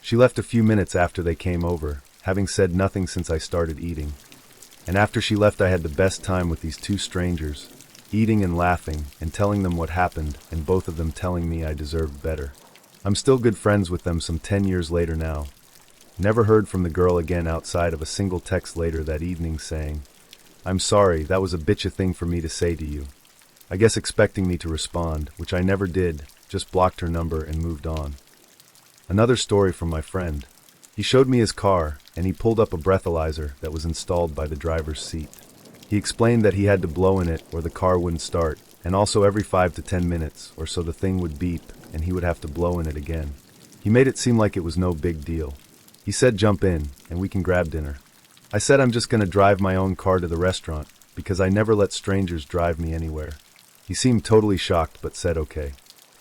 She left a few minutes after they came over, having said nothing since I started eating. And after she left, I had the best time with these two strangers, eating and laughing and telling them what happened, and both of them telling me I deserved better. I'm still good friends with them some 10 years later now. Never heard from the girl again outside of a single text later that evening saying, I'm sorry, that was a bitcha thing for me to say to you. I guess expecting me to respond, which I never did, just blocked her number and moved on. Another story from my friend. He showed me his car, and he pulled up a breathalyzer that was installed by the driver's seat. He explained that he had to blow in it or the car wouldn't start, and also every 5 to 10 minutes or so the thing would beep and he would have to blow in it again. He made it seem like it was no big deal. He said jump in, and we can grab dinner. I said I'm just gonna drive my own car to the restaurant, because I never let strangers drive me anywhere. He seemed totally shocked but said okay.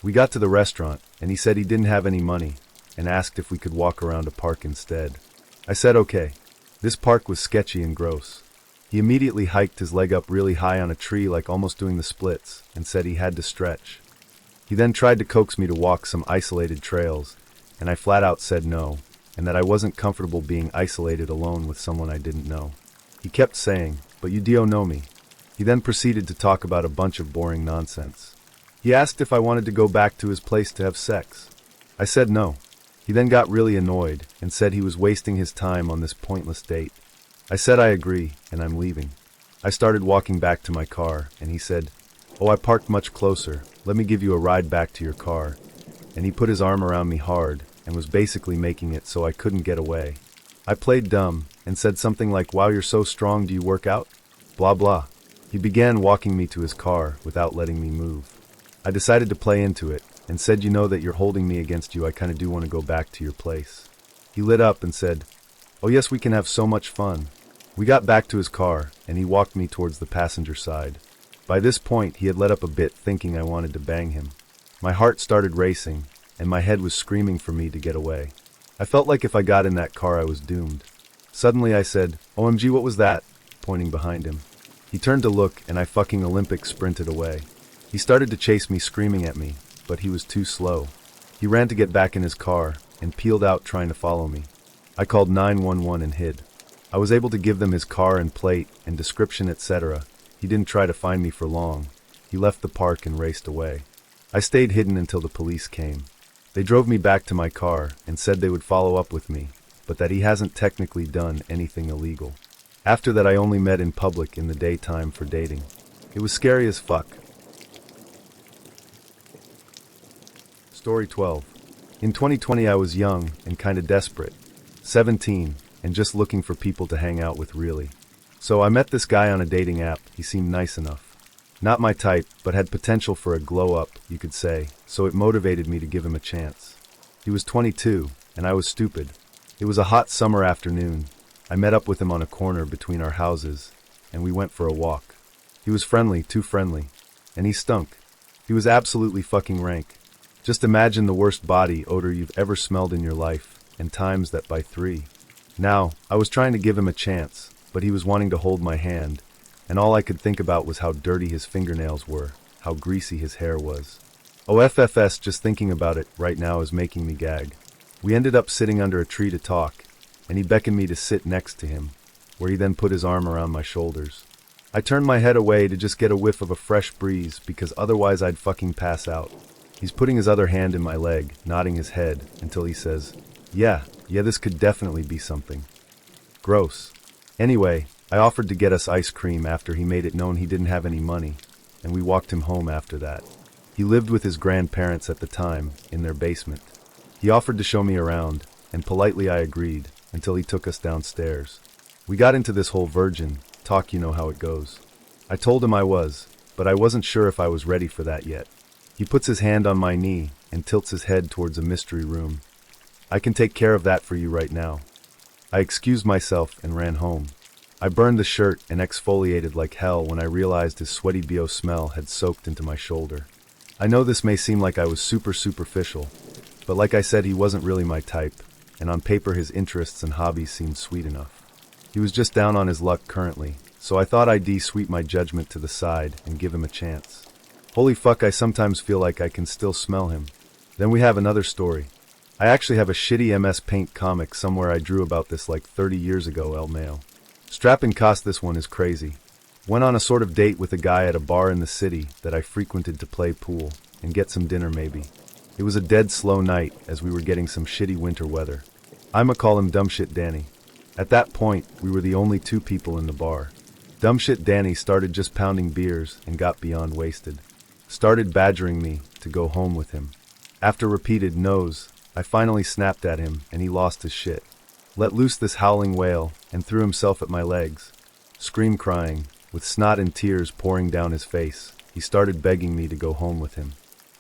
We got to the restaurant, and he said he didn't have any money, and asked if we could walk around a park instead. I said okay. This park was sketchy and gross. He immediately hiked his leg up really high on a tree like almost doing the splits, and said he had to stretch. He then tried to coax me to walk some isolated trails, and I flat out said no, and that I wasn't comfortable being isolated alone with someone I didn't know. He kept saying, but you do know me. He then proceeded to talk about a bunch of boring nonsense. He asked if I wanted to go back to his place to have sex. I said no. He then got really annoyed and said he was wasting his time on this pointless date. I said I agree, and I'm leaving. I started walking back to my car, and he said, oh, I parked much closer. Let me give you a ride back to your car. And he put his arm around me hard and was basically making it so I couldn't get away. I played dumb and said something like, wow, you're so strong, do you work out? Blah blah. He began walking me to his car without letting me move. I decided to play into it and said, you know that you're holding me against you, I kinda do want to go back to your place. He lit up and said, oh yes, we can have so much fun. We got back to his car and he walked me towards the passenger side. By this point he had let up a bit, thinking I wanted to bang him. My heart started racing and my head was screaming for me to get away. I felt like if I got in that car I was doomed. Suddenly I said, OMG, what was that? Pointing behind him. He turned to look and I fucking Olympic sprinted away. He started to chase me, screaming at me, but he was too slow. He ran to get back in his car and peeled out trying to follow me. I called 911 and hid. I was able to give them his car and plate and description, etc. He didn't try to find me for long. He left the park and raced away. I stayed hidden until the police came. They drove me back to my car and said they would follow up with me, but that he hasn't technically done anything illegal. After that I only met in public in the daytime for dating. It was scary as fuck. Story 12. In 2020 I was young and kinda desperate. 17, and just looking for people to hang out with really. So I met this guy on a dating app. He seemed nice enough. Not my type, but had potential for a glow-up, you could say, so it motivated me to give him a chance. He was 22, and I was stupid. It was a hot summer afternoon. I met up with him on a corner between our houses, and we went for a walk. He was friendly, too friendly, and he stunk. He was absolutely fucking rank. Just imagine the worst body odor you've ever smelled in your life, and times that by 3. Now, I was trying to give him a chance, but he was wanting to hold my hand, and all I could think about was how dirty his fingernails were, how greasy his hair was. OFFS, just thinking about it right now is making me gag. We ended up sitting under a tree to talk, and he beckoned me to sit next to him, where he then put his arm around my shoulders. I turned my head away to just get a whiff of a fresh breeze, because otherwise I'd fucking pass out. He's putting his other hand in my leg, nodding his head, until he says, yeah, this could definitely be something. Gross. Anyway, I offered to get us ice cream after he made it known he didn't have any money, and we walked him home after that. He lived with his grandparents at the time, in their basement. He offered to show me around, and politely I agreed, until he took us downstairs. We got into this whole virgin, talk, you know how it goes. I told him I was, but I wasn't sure if I was ready for that yet. He puts his hand on my knee and tilts his head towards a mystery room. I can take care of that for you right now. I excused myself and ran home. I burned the shirt and exfoliated like hell when I realized his sweaty BO smell had soaked into my shoulder. I know this may seem like I was super superficial, but like I said, he wasn't really my type, and on paper his interests and hobbies seemed sweet enough. He was just down on his luck currently, so I thought I'd sweep my judgment to the side and give him a chance. Holy fuck, I sometimes feel like I can still smell him. Then we have another story. I actually have a shitty MS Paint comic somewhere I drew about this like 30 years ago, El Mail. Strap and cost, this one is crazy. Went on a sort of date with a guy at a bar in the city that I frequented to play pool and get some dinner maybe. It was a dead slow night as we were getting some shitty winter weather. I'ma call him Dumbshit Danny. At that point, we were the only two people in the bar. Dumbshit Danny started just pounding beers and got beyond wasted. Started badgering me to go home with him. After repeated no's, I finally snapped at him and he lost his shit. Let loose this howling wail and threw himself at my legs. Scream crying, with snot and tears pouring down his face, he started begging me to go home with him.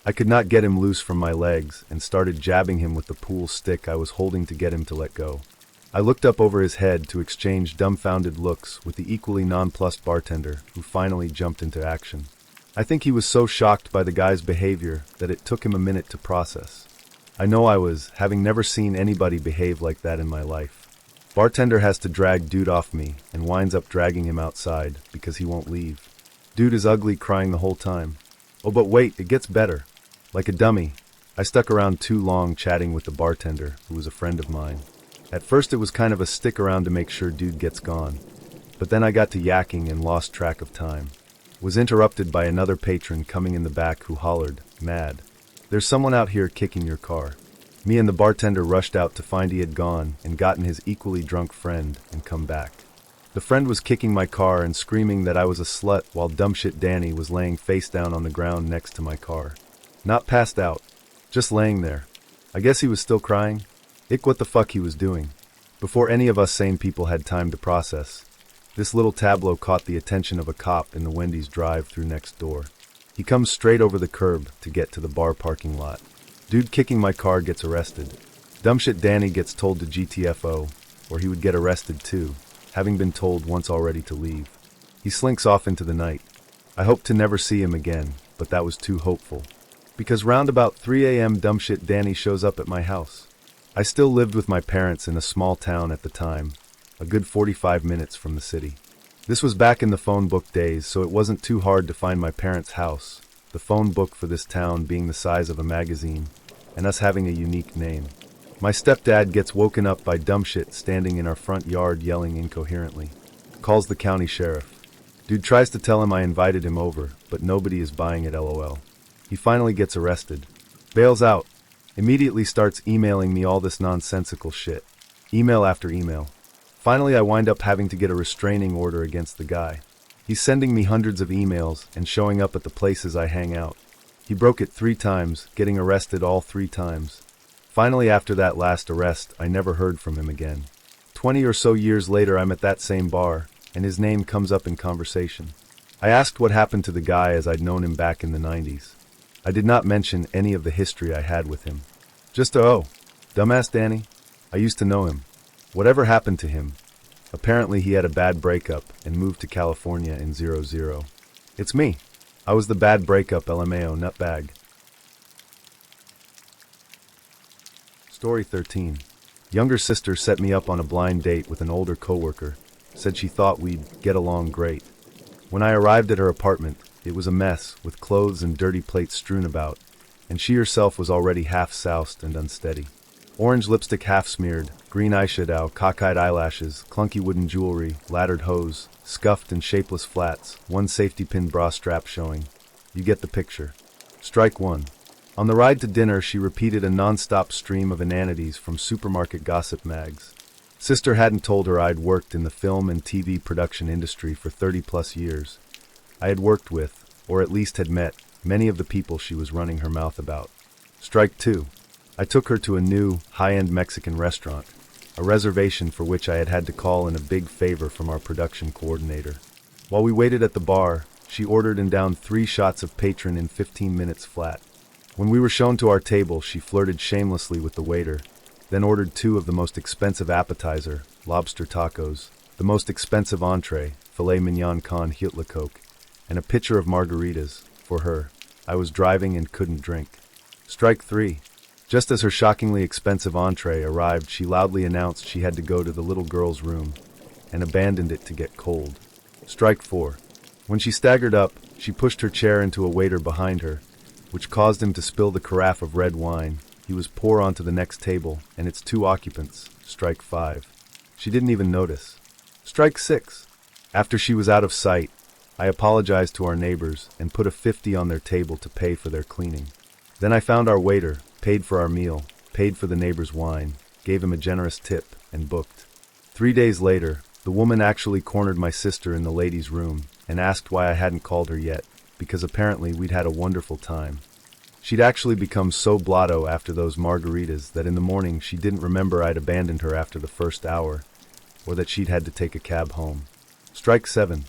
I could not get him loose from my legs and started jabbing him with the pool stick I was holding to get him to let go. I looked up over his head to exchange dumbfounded looks with the equally nonplussed bartender, who finally jumped into action. I think he was so shocked by the guy's behavior that it took him a minute to process. I know I was, having never seen anybody behave like that in my life. Bartender has to drag dude off me and winds up dragging him outside because he won't leave. Dude is ugly, crying the whole time. Oh, but wait, it gets better. Like a dummy, I stuck around too long chatting with the bartender, who was a friend of mine. At first it was kind of a stick around to make sure dude gets gone, but then I got to yakking and lost track of time. Was interrupted by another patron coming in the back who hollered, "Mad. There's someone out here kicking your car." Me and the bartender rushed out to find he had gone and gotten his equally drunk friend and come back. The friend was kicking my car and screaming that I was a slut while Dumbshit Danny was laying face down on the ground next to my car. Not passed out, just laying there. I guess he was still crying. What the fuck he was doing. Before any of us sane people had time to process, this little tableau caught the attention of a cop in the Wendy's drive-thru next door. He comes straight over the curb to get to the bar parking lot. Dude kicking my car gets arrested. Dumbshit Danny gets told to GTFO, or he would get arrested too, having been told once already to leave. He slinks off into the night. I hope to never see him again, but that was too hopeful. Because round about 3 a.m. Dumbshit Danny shows up at my house. I still lived with my parents in a small town at the time, a good 45 minutes from the city. This was back in the phone book days, so it wasn't too hard to find my parents' house, the phone book for this town being the size of a magazine, and us having a unique name. My stepdad gets woken up by Dumbshit standing in our front yard yelling incoherently. Calls the county sheriff. Dude tries to tell him I invited him over, but nobody is buying it, lol. He finally gets arrested. Bails out. Immediately starts emailing me all this nonsensical shit. Email after email. Finally I wind up having to get a restraining order against the guy. He's sending me hundreds of emails and showing up at the places I hang out. He broke it 3 times, getting arrested all 3 times. Finally, after that last arrest, I never heard from him again. 20 or so years later, I'm at that same bar, and his name comes up in conversation. I asked what happened to the guy as I'd known him back in the 90s. I did not mention any of the history I had with him. Just dumbass Danny? I used to know him. Whatever happened to him? Apparently he had a bad breakup and moved to California in 00. It's me. I was the bad breakup LMAO nutbag. Story 13. Younger sister set me up on a blind date with an older coworker. Said she thought we'd get along great. When I arrived at her apartment, it was a mess with clothes and dirty plates strewn about, and she herself was already half soused and unsteady. Orange lipstick half smeared, green eyeshadow, cockeyed eyelashes, clunky wooden jewelry, laddered hose, scuffed and shapeless flats, one safety pin bra strap showing. You get the picture. Strike 1. On the ride to dinner, she repeated a non-stop stream of inanities from supermarket gossip mags. Sister hadn't told her I'd worked in the film and TV production industry for 30-plus years. I had worked with, or at least had met, many of the people she was running her mouth about. Strike 2. I took her to a new, high-end Mexican restaurant. a reservation for which I had had to call in a big favor from our production coordinator. While we waited at the bar, she ordered and downed 3 shots of Patron in 15 minutes flat. When we were shown to our table, she flirted shamelessly with the waiter, then ordered 2 of the most expensive appetizer, lobster tacos, the most expensive entree, filet mignon con Hitler Coke, and a pitcher of margaritas. For her, I was driving and couldn't drink. Strike 3. Just as her shockingly expensive entree arrived, she loudly announced she had to go to the little girl's room and abandoned it to get cold. Strike 4. When she staggered up, she pushed her chair into a waiter behind her, which caused him to spill the carafe of red wine he was pour onto the next table and its 2 occupants. Strike 5. She didn't even notice. Strike 6. After she was out of sight, I apologized to our neighbors and put a 50 on their table to pay for their cleaning. Then I found our waiter, paid for our meal, paid for the neighbor's wine, gave him a generous tip, and booked. 3 days later, the woman actually cornered my sister in the ladies' room and asked why I hadn't called her yet, because apparently we'd had a wonderful time. She'd actually become so blotto after those margaritas that in the morning she didn't remember I'd abandoned her after the first hour, or that she'd had to take a cab home. Strike 7.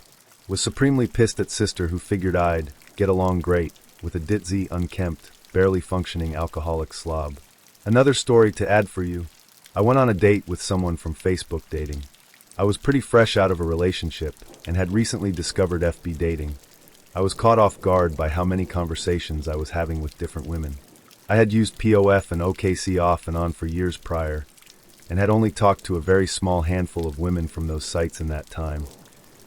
Was supremely pissed at sister who figured I'd get along great with a ditzy, unkempt, barely functioning alcoholic slob. Another story to add for you. I went on a date with someone from Facebook dating. I was pretty fresh out of a relationship and had recently discovered FB dating. I was caught off guard by how many conversations I was having with different women. I had used POF and OKC off and on for years prior, and had only talked to a very small handful of women from those sites in that time,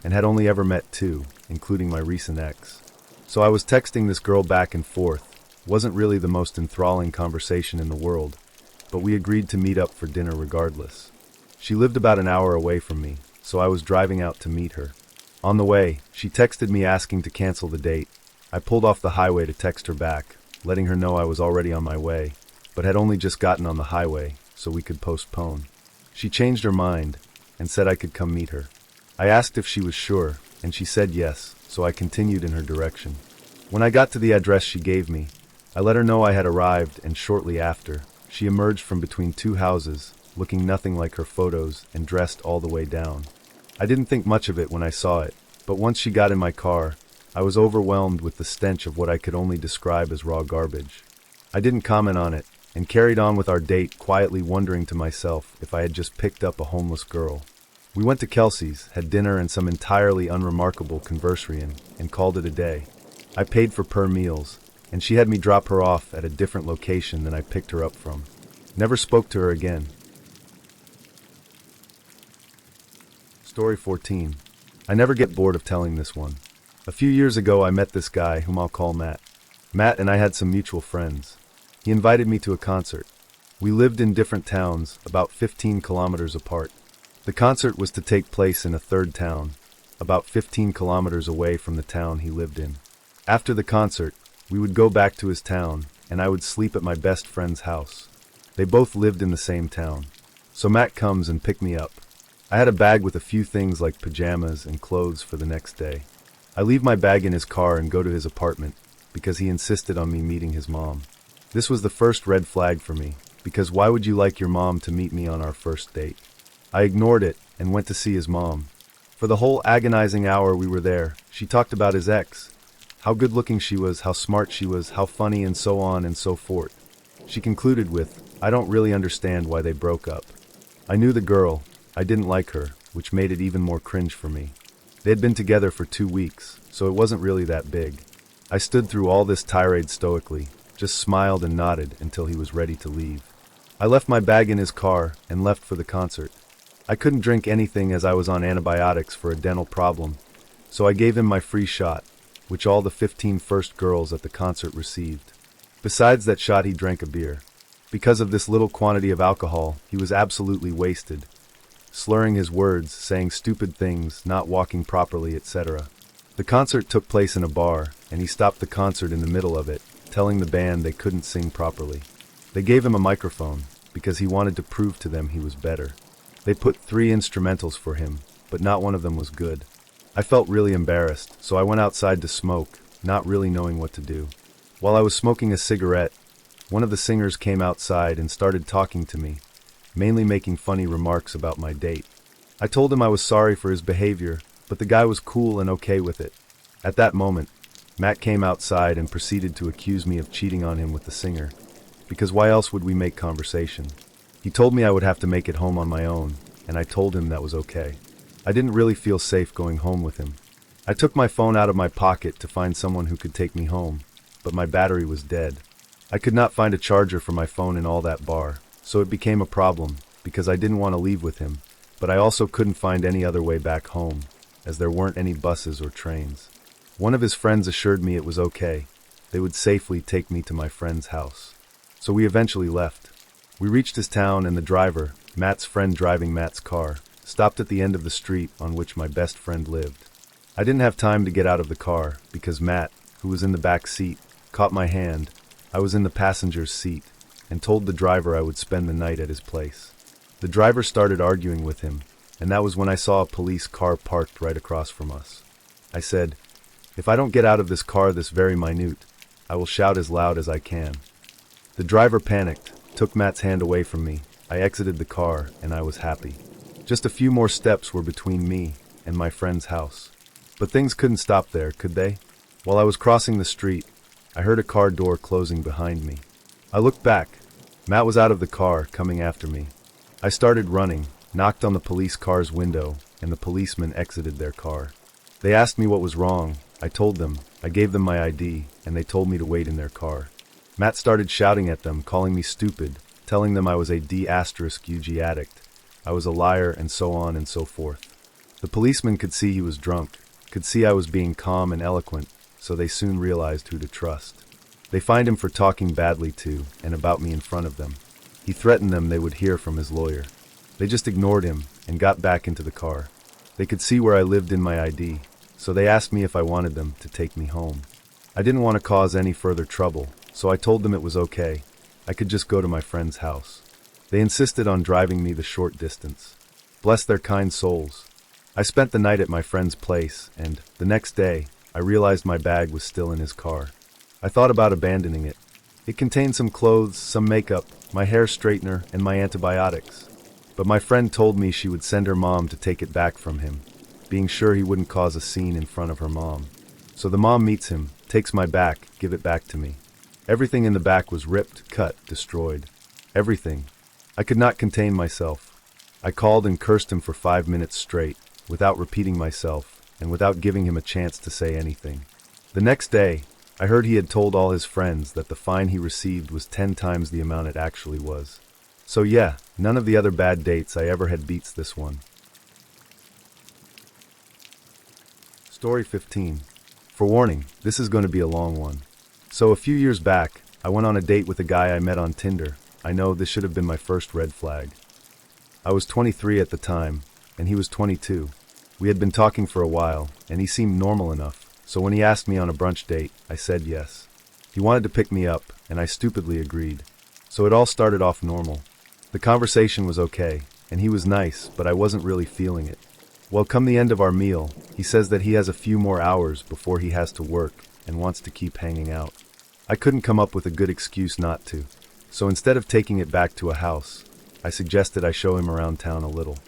and had only ever met 2, including my recent ex. So I was texting this girl back and forth. Wasn't really the most enthralling conversation in the world, but we agreed to meet up for dinner regardless. She lived about an hour away from me, so I was driving out to meet her. On the way, she texted me asking to cancel the date. I pulled off the highway to text her back, letting her know I was already on my way, but had only just gotten on the highway, so we could postpone. She changed her mind and said I could come meet her. I asked if she was sure, and she said yes, so I continued in her direction. When I got to the address she gave me, I let her know I had arrived, and shortly after, she emerged from between 2 houses, looking nothing like her photos and dressed all the way down. I didn't think much of it when I saw it, but once she got in my car, I was overwhelmed with the stench of what I could only describe as raw garbage. I didn't comment on it, and carried on with our date, quietly wondering to myself if I had just picked up a homeless girl. We went to Kelsey's, had dinner and some entirely unremarkable conversation, and called it a day. I paid for per meals, and she had me drop her off at a different location than I picked her up from. Never spoke to her again. Story 14. I never get bored of telling this one. A few years ago I met this guy, whom I'll call Matt. Matt and I had some mutual friends. He invited me to a concert. We lived in different towns, about 15 kilometers apart. The concert was to take place in a third town, about 15 kilometers away from the town he lived in. After the concert, we would go back to his town, and I would sleep at my best friend's house. They both lived in the same town. So Matt comes and picked me up. I had a bag with a few things like pajamas and clothes for the next day. I leave my bag in his car and go to his apartment, because he insisted on me meeting his mom. This was the first red flag for me, because why would you like your mom to meet me on our first date? I ignored it and went to see his mom. For the whole agonizing hour we were there, she talked about his ex, how good-looking she was, how smart she was, how funny, and so on and so forth. She concluded with, I don't really understand why they broke up. I knew the girl. I didn't like her, which made it even more cringe for me. They had been together for 2 weeks, so it wasn't really that big. I stood through all this tirade stoically, just smiled and nodded until he was ready to leave. I left my bag in his car and left for the concert. I couldn't drink anything as I was on antibiotics for a dental problem, so I gave him my free shot, which all the 15 first girls at the concert received. Besides that shot, he drank a beer. Because of this little quantity of alcohol, he was absolutely wasted, slurring his words, saying stupid things, not walking properly, etc. The concert took place in a bar, and he stopped the concert in the middle of it, telling the band they couldn't sing properly. They gave him a microphone, because he wanted to prove to them he was better. They put 3 instrumentals for him, but not one of them was good. I felt really embarrassed, so I went outside to smoke, not really knowing what to do. While I was smoking a cigarette, one of the singers came outside and started talking to me, mainly making funny remarks about my date. I told him I was sorry for his behavior, but the guy was cool and okay with it. At that moment, Matt came outside and proceeded to accuse me of cheating on him with the singer, because why else would we make conversation? He told me I would have to make it home on my own, and I told him that was okay. I didn't really feel safe going home with him. I took my phone out of my pocket to find someone who could take me home, but my battery was dead. I could not find a charger for my phone in all that bar, so it became a problem, because I didn't want to leave with him, but I also couldn't find any other way back home, as there weren't any buses or trains. One of his friends assured me it was okay. They would safely take me to my friend's house. So we eventually left. We reached his town and the driver, Matt's friend driving Matt's car, stopped at the end of the street on which my best friend lived. I didn't have time to get out of the car because Matt, who was in the back seat, caught my hand. I was in the passenger's seat and told the driver I would spend the night at his place. The driver started arguing with him, and that was when I saw a police car parked right across from us. I said, "If I don't get out of this car this very minute, I will shout as loud as I can." The driver panicked, took Matt's hand away from me. I exited the car, and I was happy. Just a few more steps were between me and my friend's house. But things couldn't stop there, could they? While I was crossing the street, I heard a car door closing behind me. I looked back. Matt was out of the car, coming after me. I started running, knocked on the police car's window, and the policemen exited their car. They asked me what was wrong. I told them. I gave them my ID, and they told me to wait in their car. Matt started shouting at them, calling me stupid, telling them I was a D*UG addict, I was a liar, and so on and so forth. The policeman could see he was drunk, could see I was being calm and eloquent, so they soon realized who to trust. They fined him for talking badly to and about me in front of them. He threatened them they would hear from his lawyer. They just ignored him and got back into the car. They could see where I lived in my ID, so they asked me if I wanted them to take me home. I didn't want to cause any further trouble, so I told them it was okay. I could just go to my friend's house. They insisted on driving me the short distance. Bless their kind souls. I spent the night at my friend's place, and, the next day, I realized my bag was still in his car. I thought about abandoning it. It contained some clothes, some makeup, my hair straightener, and my antibiotics. But my friend told me she would send her mom to take it back from him, being sure he wouldn't cause a scene in front of her mom. So the mom meets him, takes my bag, give it back to me. Everything in the back was ripped, cut, destroyed. Everything. I could not contain myself. I called and cursed him for 5 minutes straight, without repeating myself, and without giving him a chance to say anything. The next day, I heard he had told all his friends that the fine he received was 10 times the amount it actually was. So yeah, none of the other bad dates I ever had beats this one. Story 15. For warning, this is going to be a long one. So a few years back, I went on a date with a guy I met on Tinder. I know this should have been my first red flag. I was 23 at the time, and he was 22. We had been talking for a while, and he seemed normal enough, so when he asked me on a brunch date, I said yes. He wanted to pick me up, and I stupidly agreed. So it all started off normal. The conversation was okay, and he was nice, but I wasn't really feeling it. Well, come the end of our meal, he says that he has a few more hours before he has to work and wants to keep hanging out. I couldn't come up with a good excuse not to, so instead of taking it back to a house, I suggested I show him around town a little.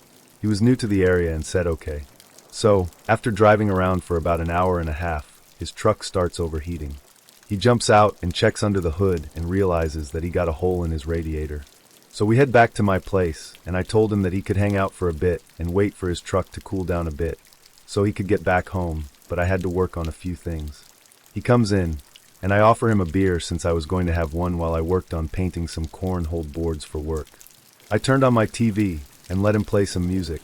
He was new to the area and said okay. So, after driving around for about an hour and a half, his truck starts overheating. He jumps out and checks under the hood and realizes that he got a hole in his radiator. So we head back to my place, and I told him that he could hang out for a bit and wait for his truck to cool down a bit, so he could get back home, but I had to work on a few things. He comes in, and I offer him a beer since I was going to have one while I worked on painting some cornhole boards for work. I turned on my TV and let him play some music.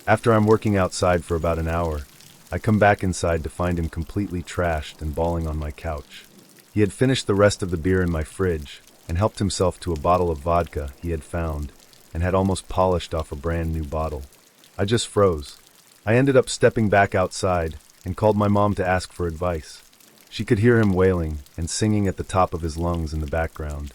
After I'm working outside for about an hour, I come back inside to find him completely trashed and bawling on my couch. He had finished the rest of the beer in my fridge and helped himself to a bottle of vodka he had found and had almost polished off a brand new bottle. I just froze. I ended up stepping back outside and called my mom to ask for advice. She could hear him wailing and singing at the top of his lungs in the background.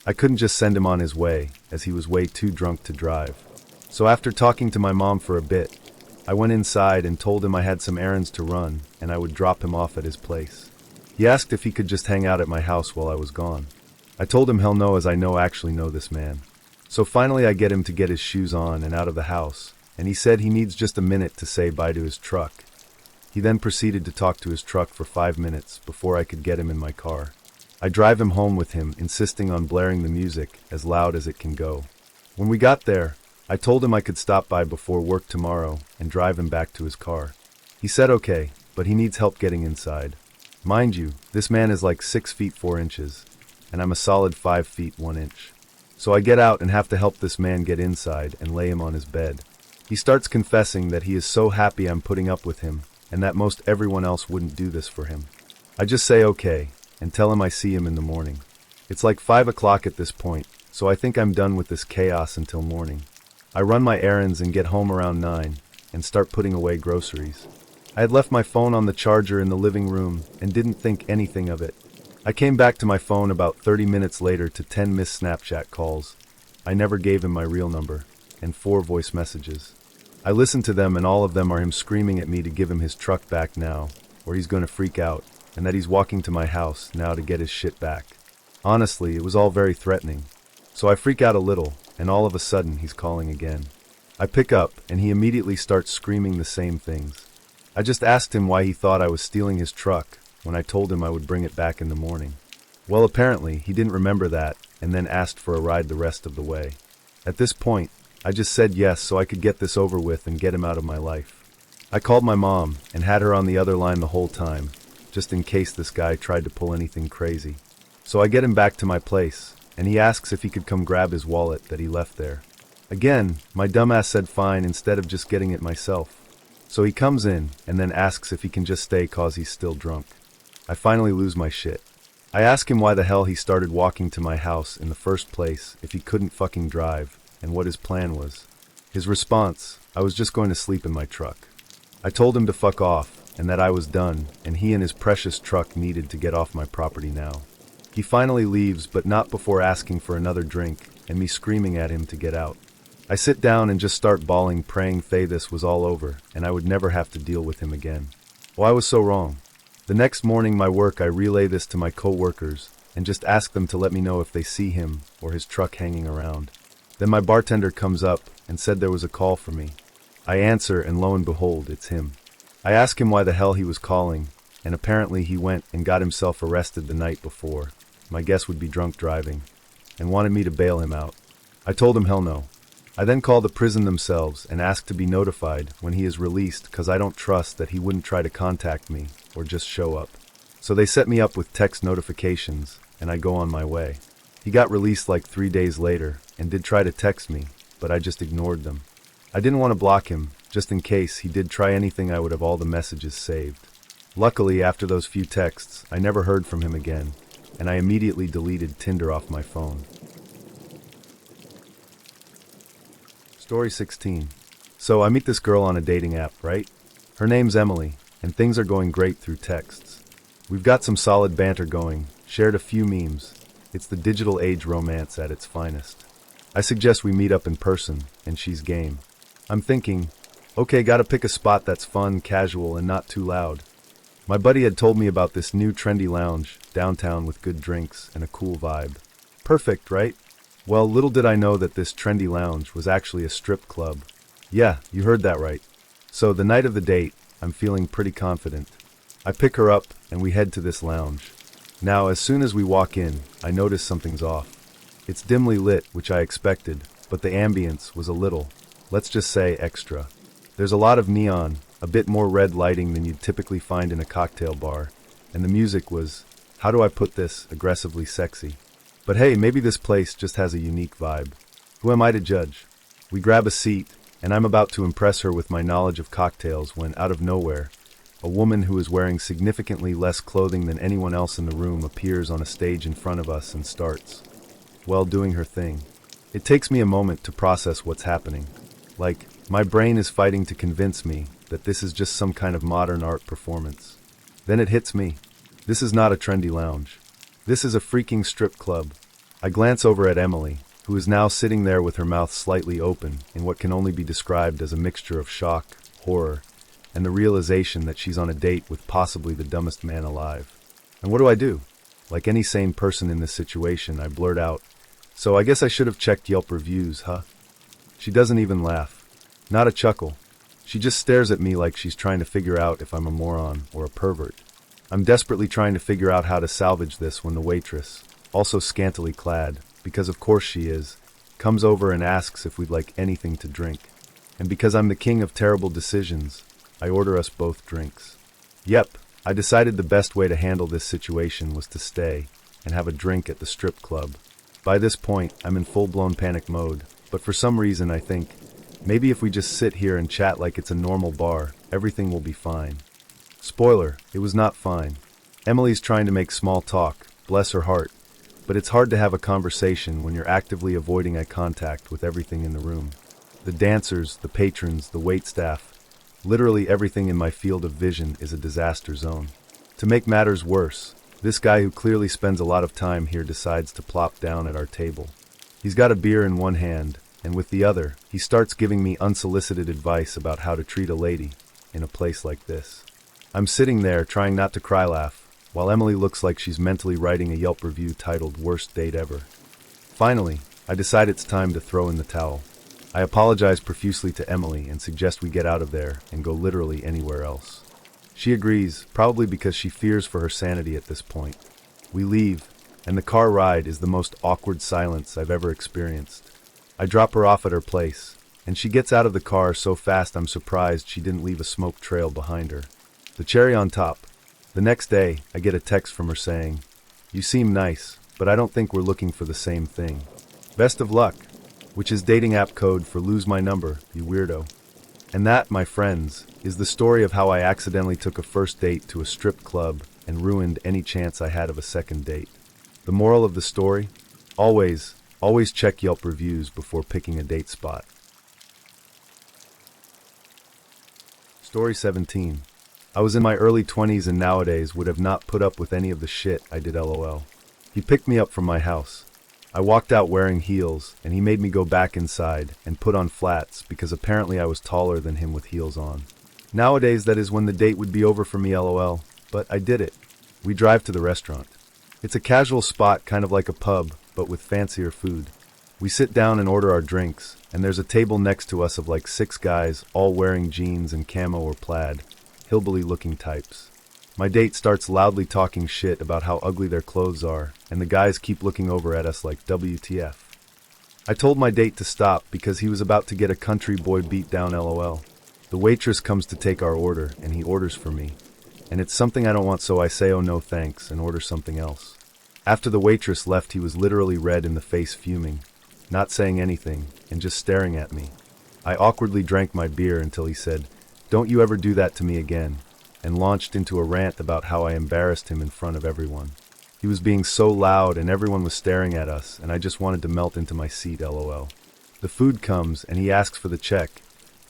I couldn't just send him on his way, as he was way too drunk to drive. So after talking to my mom for a bit, I went inside and told him I had some errands to run and I would drop him off at his place. He asked if he could just hang out at my house while I was gone. I told him hell no, as I actually know this man. So finally I get him to get his shoes on and out of the house, and he said he needs just a minute to say bye to his truck. He then proceeded to talk to his truck for 5 minutes before I could get him in my car. I drive him home with him, insisting on blaring the music as loud as it can go. When we got there, I told him I could stop by before work tomorrow and drive him back to his car. He said okay, but he needs help getting inside. Mind you, this man is like 6 feet 4 inches, and I'm a solid 5 feet 1 inch. So I get out and have to help this man get inside and lay him on his bed. He starts confessing that he is so happy I'm putting up with him, and that most everyone else wouldn't do this for him. I just say okay, and tell him I see him in the morning. It's like 5 o'clock at this point, so I think I'm done with this chaos until morning. I run my errands and get home around 9, and start putting away groceries. I had left my phone on the charger in the living room, and didn't think anything of it. I came back to my phone about 30 minutes later to 10 missed Snapchat calls. I never gave him my real number, and 4 voice messages. I listened to them, and all of them are him screaming at me to give him his truck back now, or he's going to freak out, and that he's walking to my house now to get his shit back. Honestly, it was all very threatening. So I freak out a little, and all of a sudden he's calling again. I pick up, and he immediately starts screaming the same things. I just asked him why he thought I was stealing his truck, when I told him I would bring it back in the morning. Well, apparently, he didn't remember that, and then asked for a ride the rest of the way. At this point, I just said yes so I could get this over with and get him out of my life. I called my mom, and had her on the other line the whole time, just in case this guy tried to pull anything crazy. So I get him back to my place, and he asks if he could come grab his wallet that he left there. Again, my dumbass said fine instead of just getting it myself. So he comes in, and then asks if he can just stay cause he's still drunk. I finally lose my shit. I ask him why the hell he started walking to my house in the first place if he couldn't fucking drive, and what his plan was. His response, I was just going to sleep in my truck. I told him to fuck off, and that I was done, and he and his precious truck needed to get off my property now. He finally leaves, but not before asking for another drink, and me screaming at him to get out. I sit down and just start bawling, praying this was all over, and I would never have to deal with him again. Oh, I was so wrong. The next morning my work, I relay this to my co-workers, and just ask them to let me know if they see him or his truck hanging around. Then my bartender comes up and said there was a call for me. I answer, and lo and behold, it's him. I ask him why the hell he was calling, and apparently he went and got himself arrested the night before. My guess would be drunk driving, and wanted me to bail him out. I told him hell no. I then called the prison themselves and asked to be notified when he is released, cause I don't trust that he wouldn't try to contact me or just show up. So they set me up with text notifications, and I go on my way. He got released like 3 days later and did try to text me, but I just ignored them. I didn't want to block him, just in case he did try anything. I would have all the messages saved. Luckily, after those few texts, I never heard from him again, and I immediately deleted Tinder off my phone. Story 16. So I meet this girl on a dating app, right? Her name's Emily, and things are going great through texts. We've got some solid banter going, shared a few memes. It's the digital age romance at its finest. I suggest we meet up in person, and she's game. I'm thinking, okay, gotta pick a spot that's fun, casual, and not too loud. My buddy had told me about this new trendy lounge, downtown with good drinks and a cool vibe. Perfect, right? Well, little did I know that this trendy lounge was actually a strip club. Yeah, you heard that right. So the night of the date, I'm feeling pretty confident. I pick her up, and we head to this lounge. Now, as soon as we walk in, I notice something's off. It's dimly lit, which I expected, but the ambience was a little, let's just say, extra. There's a lot of neon, a bit more red lighting than you'd typically find in a cocktail bar, and the music was, how do I put this, aggressively sexy. But hey, maybe this place just has a unique vibe. Who am I to judge? We grab a seat, and I'm about to impress her with my knowledge of cocktails when, out of nowhere, a woman who is wearing significantly less clothing than anyone else in the room appears on a stage in front of us and starts, well, doing her thing. It takes me a moment to process what's happening. Like, my brain is fighting to convince me that this is just some kind of modern art performance. Then it hits me. This is not a trendy lounge. This is a freaking strip club. I glance over at Emily, who is now sitting there with her mouth slightly open in what can only be described as a mixture of shock, horror, and the realization that she's on a date with possibly the dumbest man alive. And what do? Like any sane person in this situation, I blurt out, So I guess I should have checked Yelp reviews, huh? She doesn't even laugh. Not a chuckle. She just stares at me like she's trying to figure out if I'm a moron or a pervert. I'm desperately trying to figure out how to salvage this when the waitress, also scantily clad, because of course she is, comes over and asks if we'd like anything to drink. And because I'm the king of terrible decisions, I order us both drinks. Yep, I decided the best way to handle this situation was to stay and have a drink at the strip club. By this point, I'm in full-blown panic mode, but for some reason I think, maybe if we just sit here and chat like it's a normal bar, everything will be fine. Spoiler, it was not fine. Emily's trying to make small talk, bless her heart, but it's hard to have a conversation when you're actively avoiding eye contact with everything in the room. The dancers, the patrons, the waitstaff, literally everything in my field of vision is a disaster zone. To make matters worse, this guy who clearly spends a lot of time here decides to plop down at our table. He's got a beer in one hand, and with the other, he starts giving me unsolicited advice about how to treat a lady in a place like this. I'm sitting there trying not to cry laugh, while Emily looks like she's mentally writing a Yelp review titled Worst Date Ever. Finally, I decide it's time to throw in the towel. I apologize profusely to Emily and suggest we get out of there and go literally anywhere else. She agrees, probably because she fears for her sanity at this point. We leave, and the car ride is the most awkward silence I've ever experienced. I drop her off at her place, and she gets out of the car so fast I'm surprised she didn't leave a smoke trail behind her. The cherry on top. The next day, I get a text from her saying, "You seem nice, but I don't think we're looking for the same thing. Best of luck," which is dating app code for lose my number, you weirdo. And that, my friends, is the story of how I accidentally took a first date to a strip club and ruined any chance I had of a second date. The moral of the story? Always check Yelp reviews before picking a date spot. Story 17. I was in my early 20s and nowadays would have not put up with any of the shit I did LOL. He picked me up from my house. I walked out wearing heels, and he made me go back inside and put on flats because apparently I was taller than him with heels on. Nowadays, that is when the date would be over for me LOL, but I did it. We drive to the restaurant. It's a casual spot kind of like a pub, but with fancier food. We sit down and order our drinks, and there's a table next to us of like 6 guys, all wearing jeans and camo or plaid, hillbilly-looking types. My date starts loudly talking shit about how ugly their clothes are, and the guys keep looking over at us like WTF. I told my date to stop because he was about to get a country boy beat down LOL. The waitress comes to take our order, and he orders for me. And it's something I don't want, so I say oh no thanks and order something else. After the waitress left, he was literally red in the face, fuming, not saying anything, and just staring at me. I awkwardly drank my beer until he said, "Don't you ever do that to me again," and launched into a rant about how I embarrassed him in front of everyone. He was being so loud and everyone was staring at us, and I just wanted to melt into my seat LOL. The food comes and he asks for the check.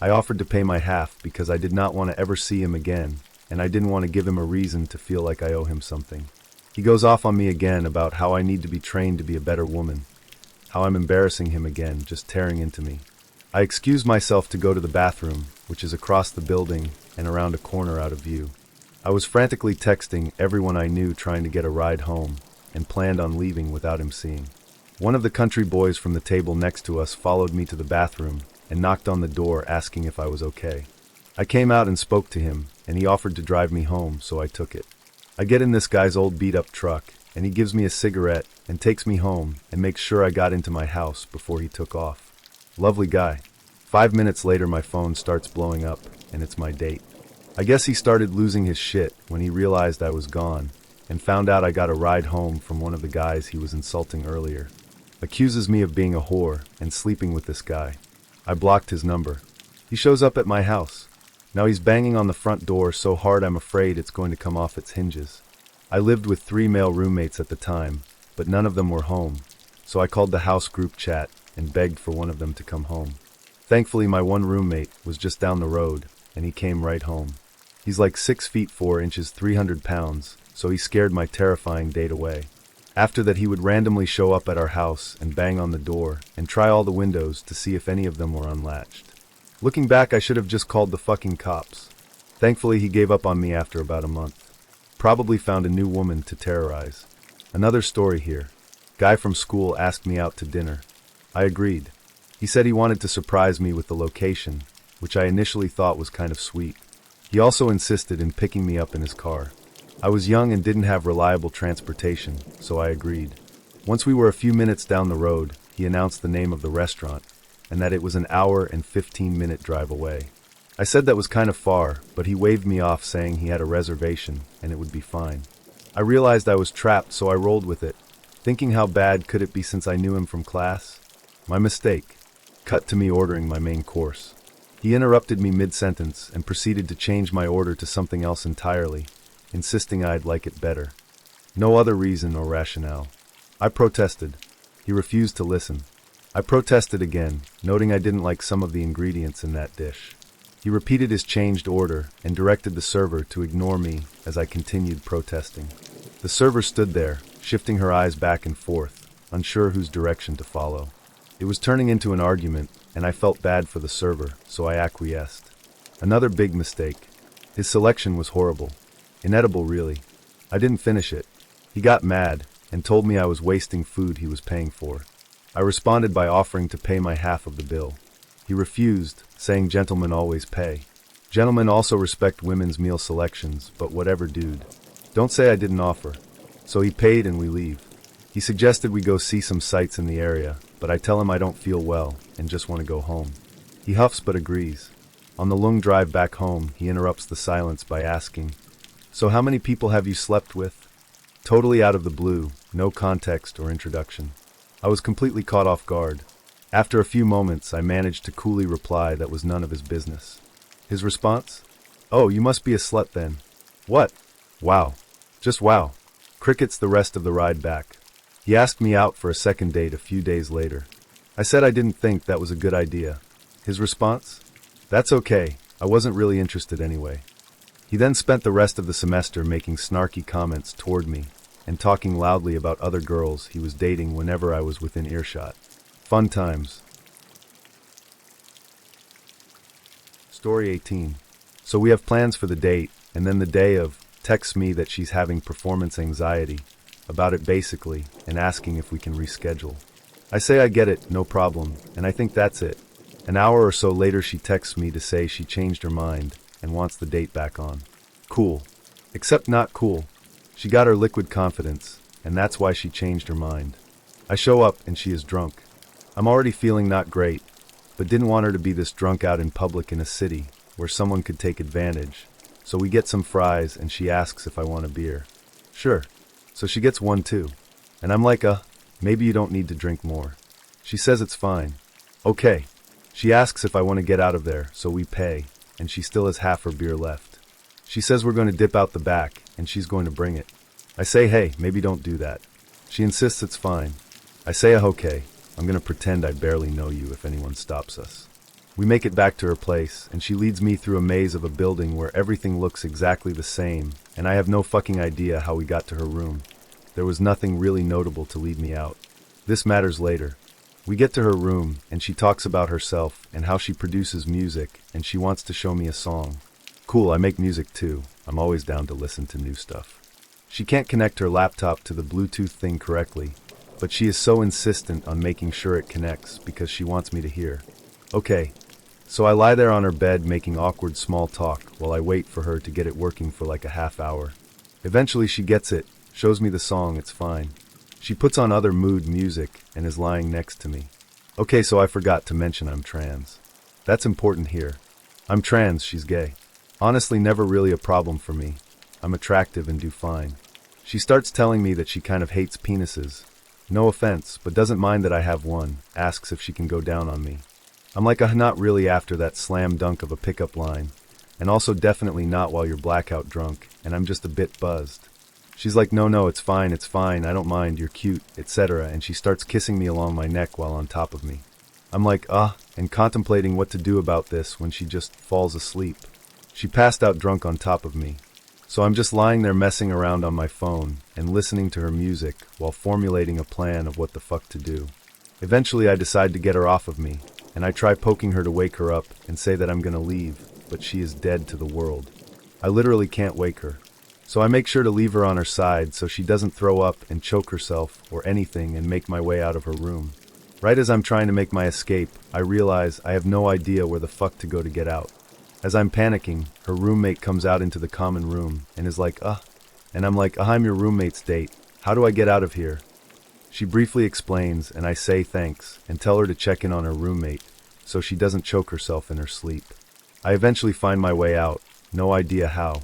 I offered to pay my half because I did not want to ever see him again, and I didn't want to give him a reason to feel like I owe him something. He goes off on me again about how I need to be trained to be a better woman, how I'm embarrassing him again, just tearing into me. I excuse myself to go to the bathroom, which is across the building and around a corner out of view. I was frantically texting everyone I knew trying to get a ride home, and planned on leaving without him seeing. One of the country boys from the table next to us followed me to the bathroom and knocked on the door asking if I was okay. I came out and spoke to him, and he offered to drive me home, so I took it. I get in this guy's old beat-up truck, and he gives me a cigarette and takes me home and makes sure I got into my house before he took off. Lovely guy. 5 minutes later, my phone starts blowing up, and it's my date. I guess he started losing his shit when he realized I was gone, and found out I got a ride home from one of the guys he was insulting earlier. Accuses me of being a whore and sleeping with this guy. I blocked his number. He shows up at my house. Now he's banging on the front door so hard I'm afraid it's going to come off its hinges. I lived with 3 male roommates at the time, but none of them were home, so I called the house group chat and begged for one of them to come home. Thankfully, my one roommate was just down the road, and he came right home. He's like 6 feet 4 inches, 300 pounds, so he scared my terrifying date away. After that, he would randomly show up at our house and bang on the door and try all the windows to see if any of them were unlatched. Looking back, I should have just called the fucking cops. Thankfully, he gave up on me after about a month. Probably found a new woman to terrorize. Another story here. Guy from school asked me out to dinner. I agreed. He said he wanted to surprise me with the location, which I initially thought was kind of sweet. He also insisted in picking me up in his car. I was young and didn't have reliable transportation, so I agreed. Once we were a few minutes down the road, he announced the name of the restaurant, and that it was an hour and 15-minute drive away. I said that was kind of far, but he waved me off saying he had a reservation and it would be fine. I realized I was trapped, so I rolled with it, thinking how bad could it be since I knew him from class? My mistake. Cut to me ordering my main course. He interrupted me mid-sentence and proceeded to change my order to something else entirely, insisting I'd like it better. No other reason or rationale. I protested. He refused to listen. I protested again, noting I didn't like some of the ingredients in that dish. He repeated his changed order and directed the server to ignore me as I continued protesting. The server stood there, shifting her eyes back and forth, unsure whose direction to follow. It was turning into an argument, and I felt bad for the server, so I acquiesced. Another big mistake. His selection was horrible. Inedible, really. I didn't finish it. He got mad and told me I was wasting food he was paying for. I responded by offering to pay my half of the bill. He refused, saying gentlemen always pay. Gentlemen also respect women's meal selections, but whatever, dude. Don't say I didn't offer. So he paid and we leave. He suggested we go see some sights in the area, but I tell him I don't feel well and just want to go home. He huffs but agrees. On the long drive back home, he interrupts the silence by asking, "So how many people have you slept with?" Totally out of the blue, no context or introduction. I was completely caught off guard. After a few moments, I managed to coolly reply that was none of his business. His response? "Oh, you must be a slut then." What? Wow. Just wow. Crickets the rest of the ride back. He asked me out for a second date a few days later. I said I didn't think that was a good idea. His response? "That's okay. I wasn't really interested anyway." He then spent the rest of the semester making snarky comments toward me and talking loudly about other girls he was dating whenever I was within earshot. Fun times. Story 18. So we have plans for the date, and then the day of, texts me that she's having performance anxiety, about it basically, and asking if we can reschedule. I say I get it, no problem, and I think that's it. An hour or so later she texts me to say she changed her mind and wants the date back on. Cool. Except not cool. She got her liquid confidence, and that's why she changed her mind. I show up and she is drunk. I'm already feeling not great, but didn't want her to be this drunk out in public in a city where someone could take advantage. So we get some fries and she asks if I want a beer. Sure. So she gets one too. And I'm like, maybe you don't need to drink more. She says it's fine. Okay. She asks if I want to get out of there, so we pay, and she still has half her beer left. She says we're going to dip out the back, and she's going to bring it. I say, hey, maybe don't do that. She insists it's fine. I say, okay. I'm going to pretend I barely know you if anyone stops us. We make it back to her place, and she leads me through a maze of a building where everything looks exactly the same, and I have no fucking idea how we got to her room. There was nothing really notable to lead me out. This matters later. We get to her room, and she talks about herself and how she produces music, and she wants to show me a song. Cool, I make music too. I'm always down to listen to new stuff. She can't connect her laptop to the Bluetooth thing correctly, but she is so insistent on making sure it connects because she wants me to hear. Okay, so I lie there on her bed making awkward small talk while I wait for her to get it working for like a half hour. Eventually she gets it, shows me the song, it's fine. She puts on other mood music and is lying next to me. Okay, so I forgot to mention I'm trans. That's important here. I'm trans, she's gay. Honestly, never really a problem for me. I'm attractive and do fine. She starts telling me that she kind of hates penises. No offense, but doesn't mind that I have one, asks if she can go down on me. I'm like, not really after that slam dunk of a pickup line, and also definitely not while you're blackout drunk, and I'm just a bit buzzed. She's like, no, it's fine, I don't mind, you're cute, etc., and she starts kissing me along my neck while on top of me. I'm like, and contemplating what to do about this when she just falls asleep. She passed out drunk on top of me. So I'm just lying there messing around on my phone and listening to her music while formulating a plan of what the fuck to do. Eventually I decide to get her off of me, and I try poking her to wake her up and say that I'm gonna leave, but she is dead to the world. I literally can't wake her. So I make sure to leave her on her side so she doesn't throw up and choke herself or anything and make my way out of her room. Right as I'm trying to make my escape, I realize I have no idea where the fuck to go to get out. As I'm panicking, her roommate comes out into the common room and is like, and I'm like, I'm your roommate's date. How do I get out of here? She briefly explains and I say thanks and tell her to check in on her roommate so she doesn't choke herself in her sleep. I eventually find my way out, no idea how,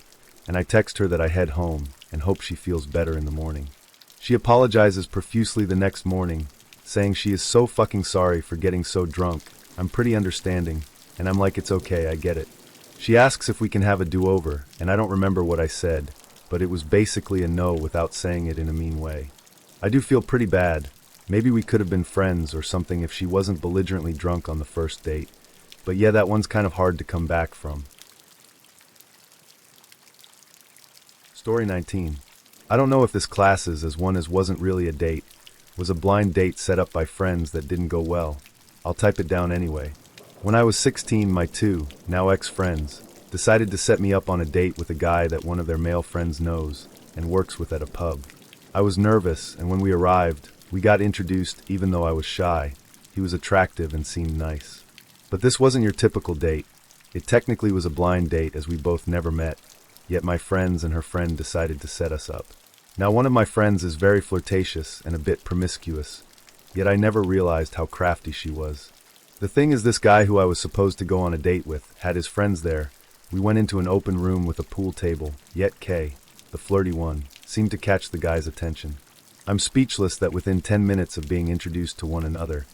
and I text her that I head home and hope she feels better in the morning. She apologizes profusely the next morning, saying she is so fucking sorry for getting so drunk. I'm pretty understanding, and I'm like, it's okay, I get it. She asks if we can have a do-over, and I don't remember what I said, but it was basically a no without saying it in a mean way. I do feel pretty bad. Maybe we could have been friends or something if she wasn't belligerently drunk on the first date. But yeah, that one's kind of hard to come back from. Story 19. I don't know if this classes as one as wasn't really a date, was a blind date set up by friends that didn't go well. I'll type it down anyway. When I was 16, my two, now ex-friends, decided to set me up on a date with a guy that one of their male friends knows and works with at a pub. I was nervous, and when we arrived, we got introduced even though I was shy. He was attractive and seemed nice. But this wasn't your typical date. It technically was a blind date as we both never met, yet my friends and her friend decided to set us up. Now one of my friends is very flirtatious and a bit promiscuous, yet I never realized how crafty she was. The thing is, this guy who I was supposed to go on a date with had his friends there. We went into an open room with a pool table, yet Kay, the flirty one, seemed to catch the guy's attention. I'm speechless that within 10 minutes of being introduced to one another,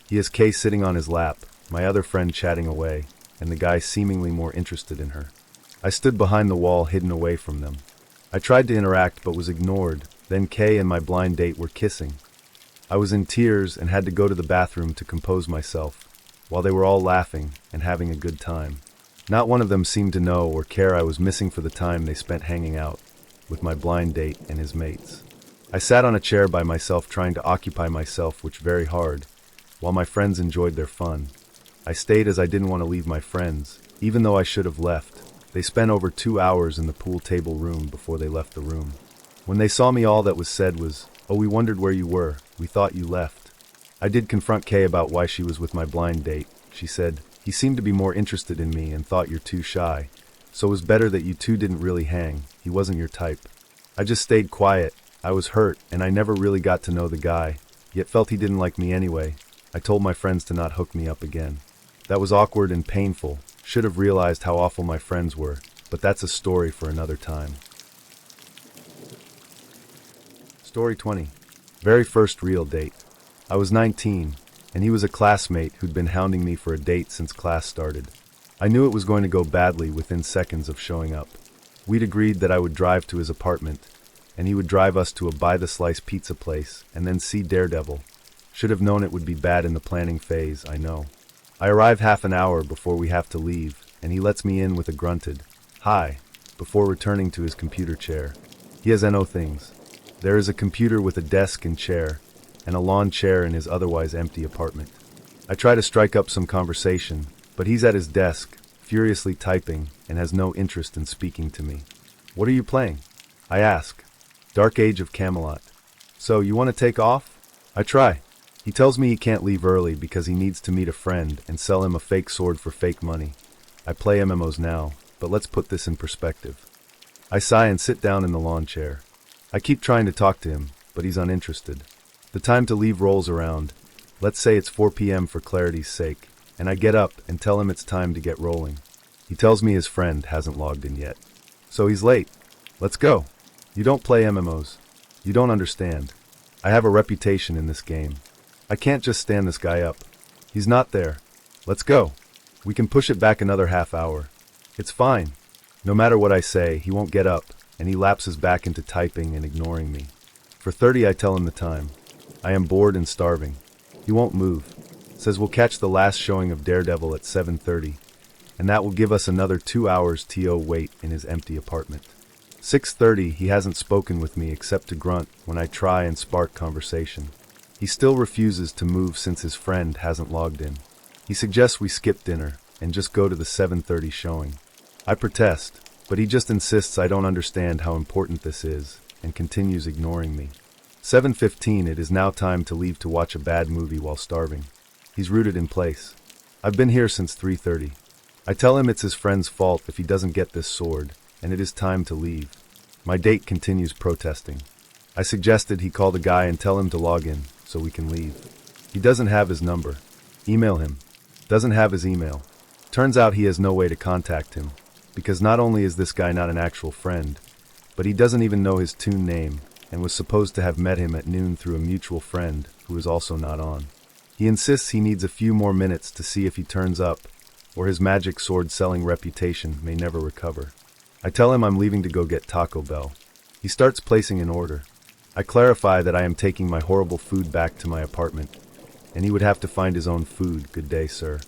he has Kay sitting on his lap, my other friend chatting away, and the guy seemingly more interested in her. I stood behind the wall hidden away from them. I tried to interact but was ignored. Then Kay and my blind date were kissing. I was in tears and had to go to the bathroom to compose myself, while they were all laughing and having a good time. Not one of them seemed to know or care I was missing for the time they spent hanging out with my blind date and his mates. I sat on a chair by myself trying to occupy myself, which very hard, while my friends enjoyed their fun. I stayed as I didn't want to leave my friends, even though I should have left. They spent over 2 hours in the pool table room before they left the room. When they saw me, all that was said was, "Oh, we wondered where you were. We thought you left." I did confront Kay about why she was with my blind date. She said, "He seemed to be more interested in me and thought you're too shy. So it was better that you two didn't really hang. He wasn't your type." I just stayed quiet. I was hurt, and I never really got to know the guy, yet felt he didn't like me anyway. I told my friends to not hook me up again. That was awkward and painful. Should have realized how awful my friends were, but that's a story for another time. Story 20. Very first real date. I was 19, and he was a classmate who'd been hounding me for a date since class started. I knew it was going to go badly within seconds of showing up. We'd agreed that I would drive to his apartment, and he would drive us to a buy-the-slice pizza place and then see Daredevil. Should have known it would be bad in the planning phase, I know. I arrive half an hour before we have to leave, and he lets me in with a grunted, "Hi," before returning to his computer chair. He has NO things. There is a computer with a desk and chair, and a lawn chair in his otherwise empty apartment. I try to strike up some conversation, but he's at his desk, furiously typing, and has no interest in speaking to me. "What are you playing?" I ask. "Dark Age of Camelot." "So, you want to take off?" I try. He tells me he can't leave early because he needs to meet a friend and sell him a fake sword for fake money. I play MMOs now, but let's put this in perspective. I sigh and sit down in the lawn chair. I keep trying to talk to him, but he's uninterested. The time to leave rolls around. Let's say it's 4 p.m. for clarity's sake, and I get up and tell him it's time to get rolling. He tells me his friend hasn't logged in yet. So he's late. Let's go. You don't play MMOs. You don't understand. I have a reputation in this game. I can't just stand this guy up. He's not there. Let's go. We can push it back another half hour. It's fine. No matter what I say, he won't get up, and he lapses back into typing and ignoring me. For 30, I tell him the time. I am bored and starving. He won't move. Says we'll catch the last showing of Daredevil at 7:30, and that will give us another 2 hours TO wait in his empty apartment. 6:30, he hasn't spoken with me except to grunt when I try and spark conversation. He still refuses to move since his friend hasn't logged in. He suggests we skip dinner and just go to the 7:30 showing. I protest. But he just insists I don't understand how important this is, and continues ignoring me. 7:15, it is now time to leave to watch a bad movie while starving. He's rooted in place. I've been here since 3:30. I tell him it's his friend's fault if he doesn't get this sword, and it is time to leave. My date continues protesting. I suggested he call the guy and tell him to log in, so we can leave. He doesn't have his number. Email him. Doesn't have his email. Turns out he has no way to contact him, because not only is this guy not an actual friend, but he doesn't even know his toon name, and was supposed to have met him at noon through a mutual friend, who is also not on. He insists he needs a few more minutes to see if he turns up, or his magic sword selling reputation may never recover. I tell him I'm leaving to go get Taco Bell. He starts placing an order. I clarify that I am taking my horrible food back to my apartment, and he would have to find his own food. Good day, sir.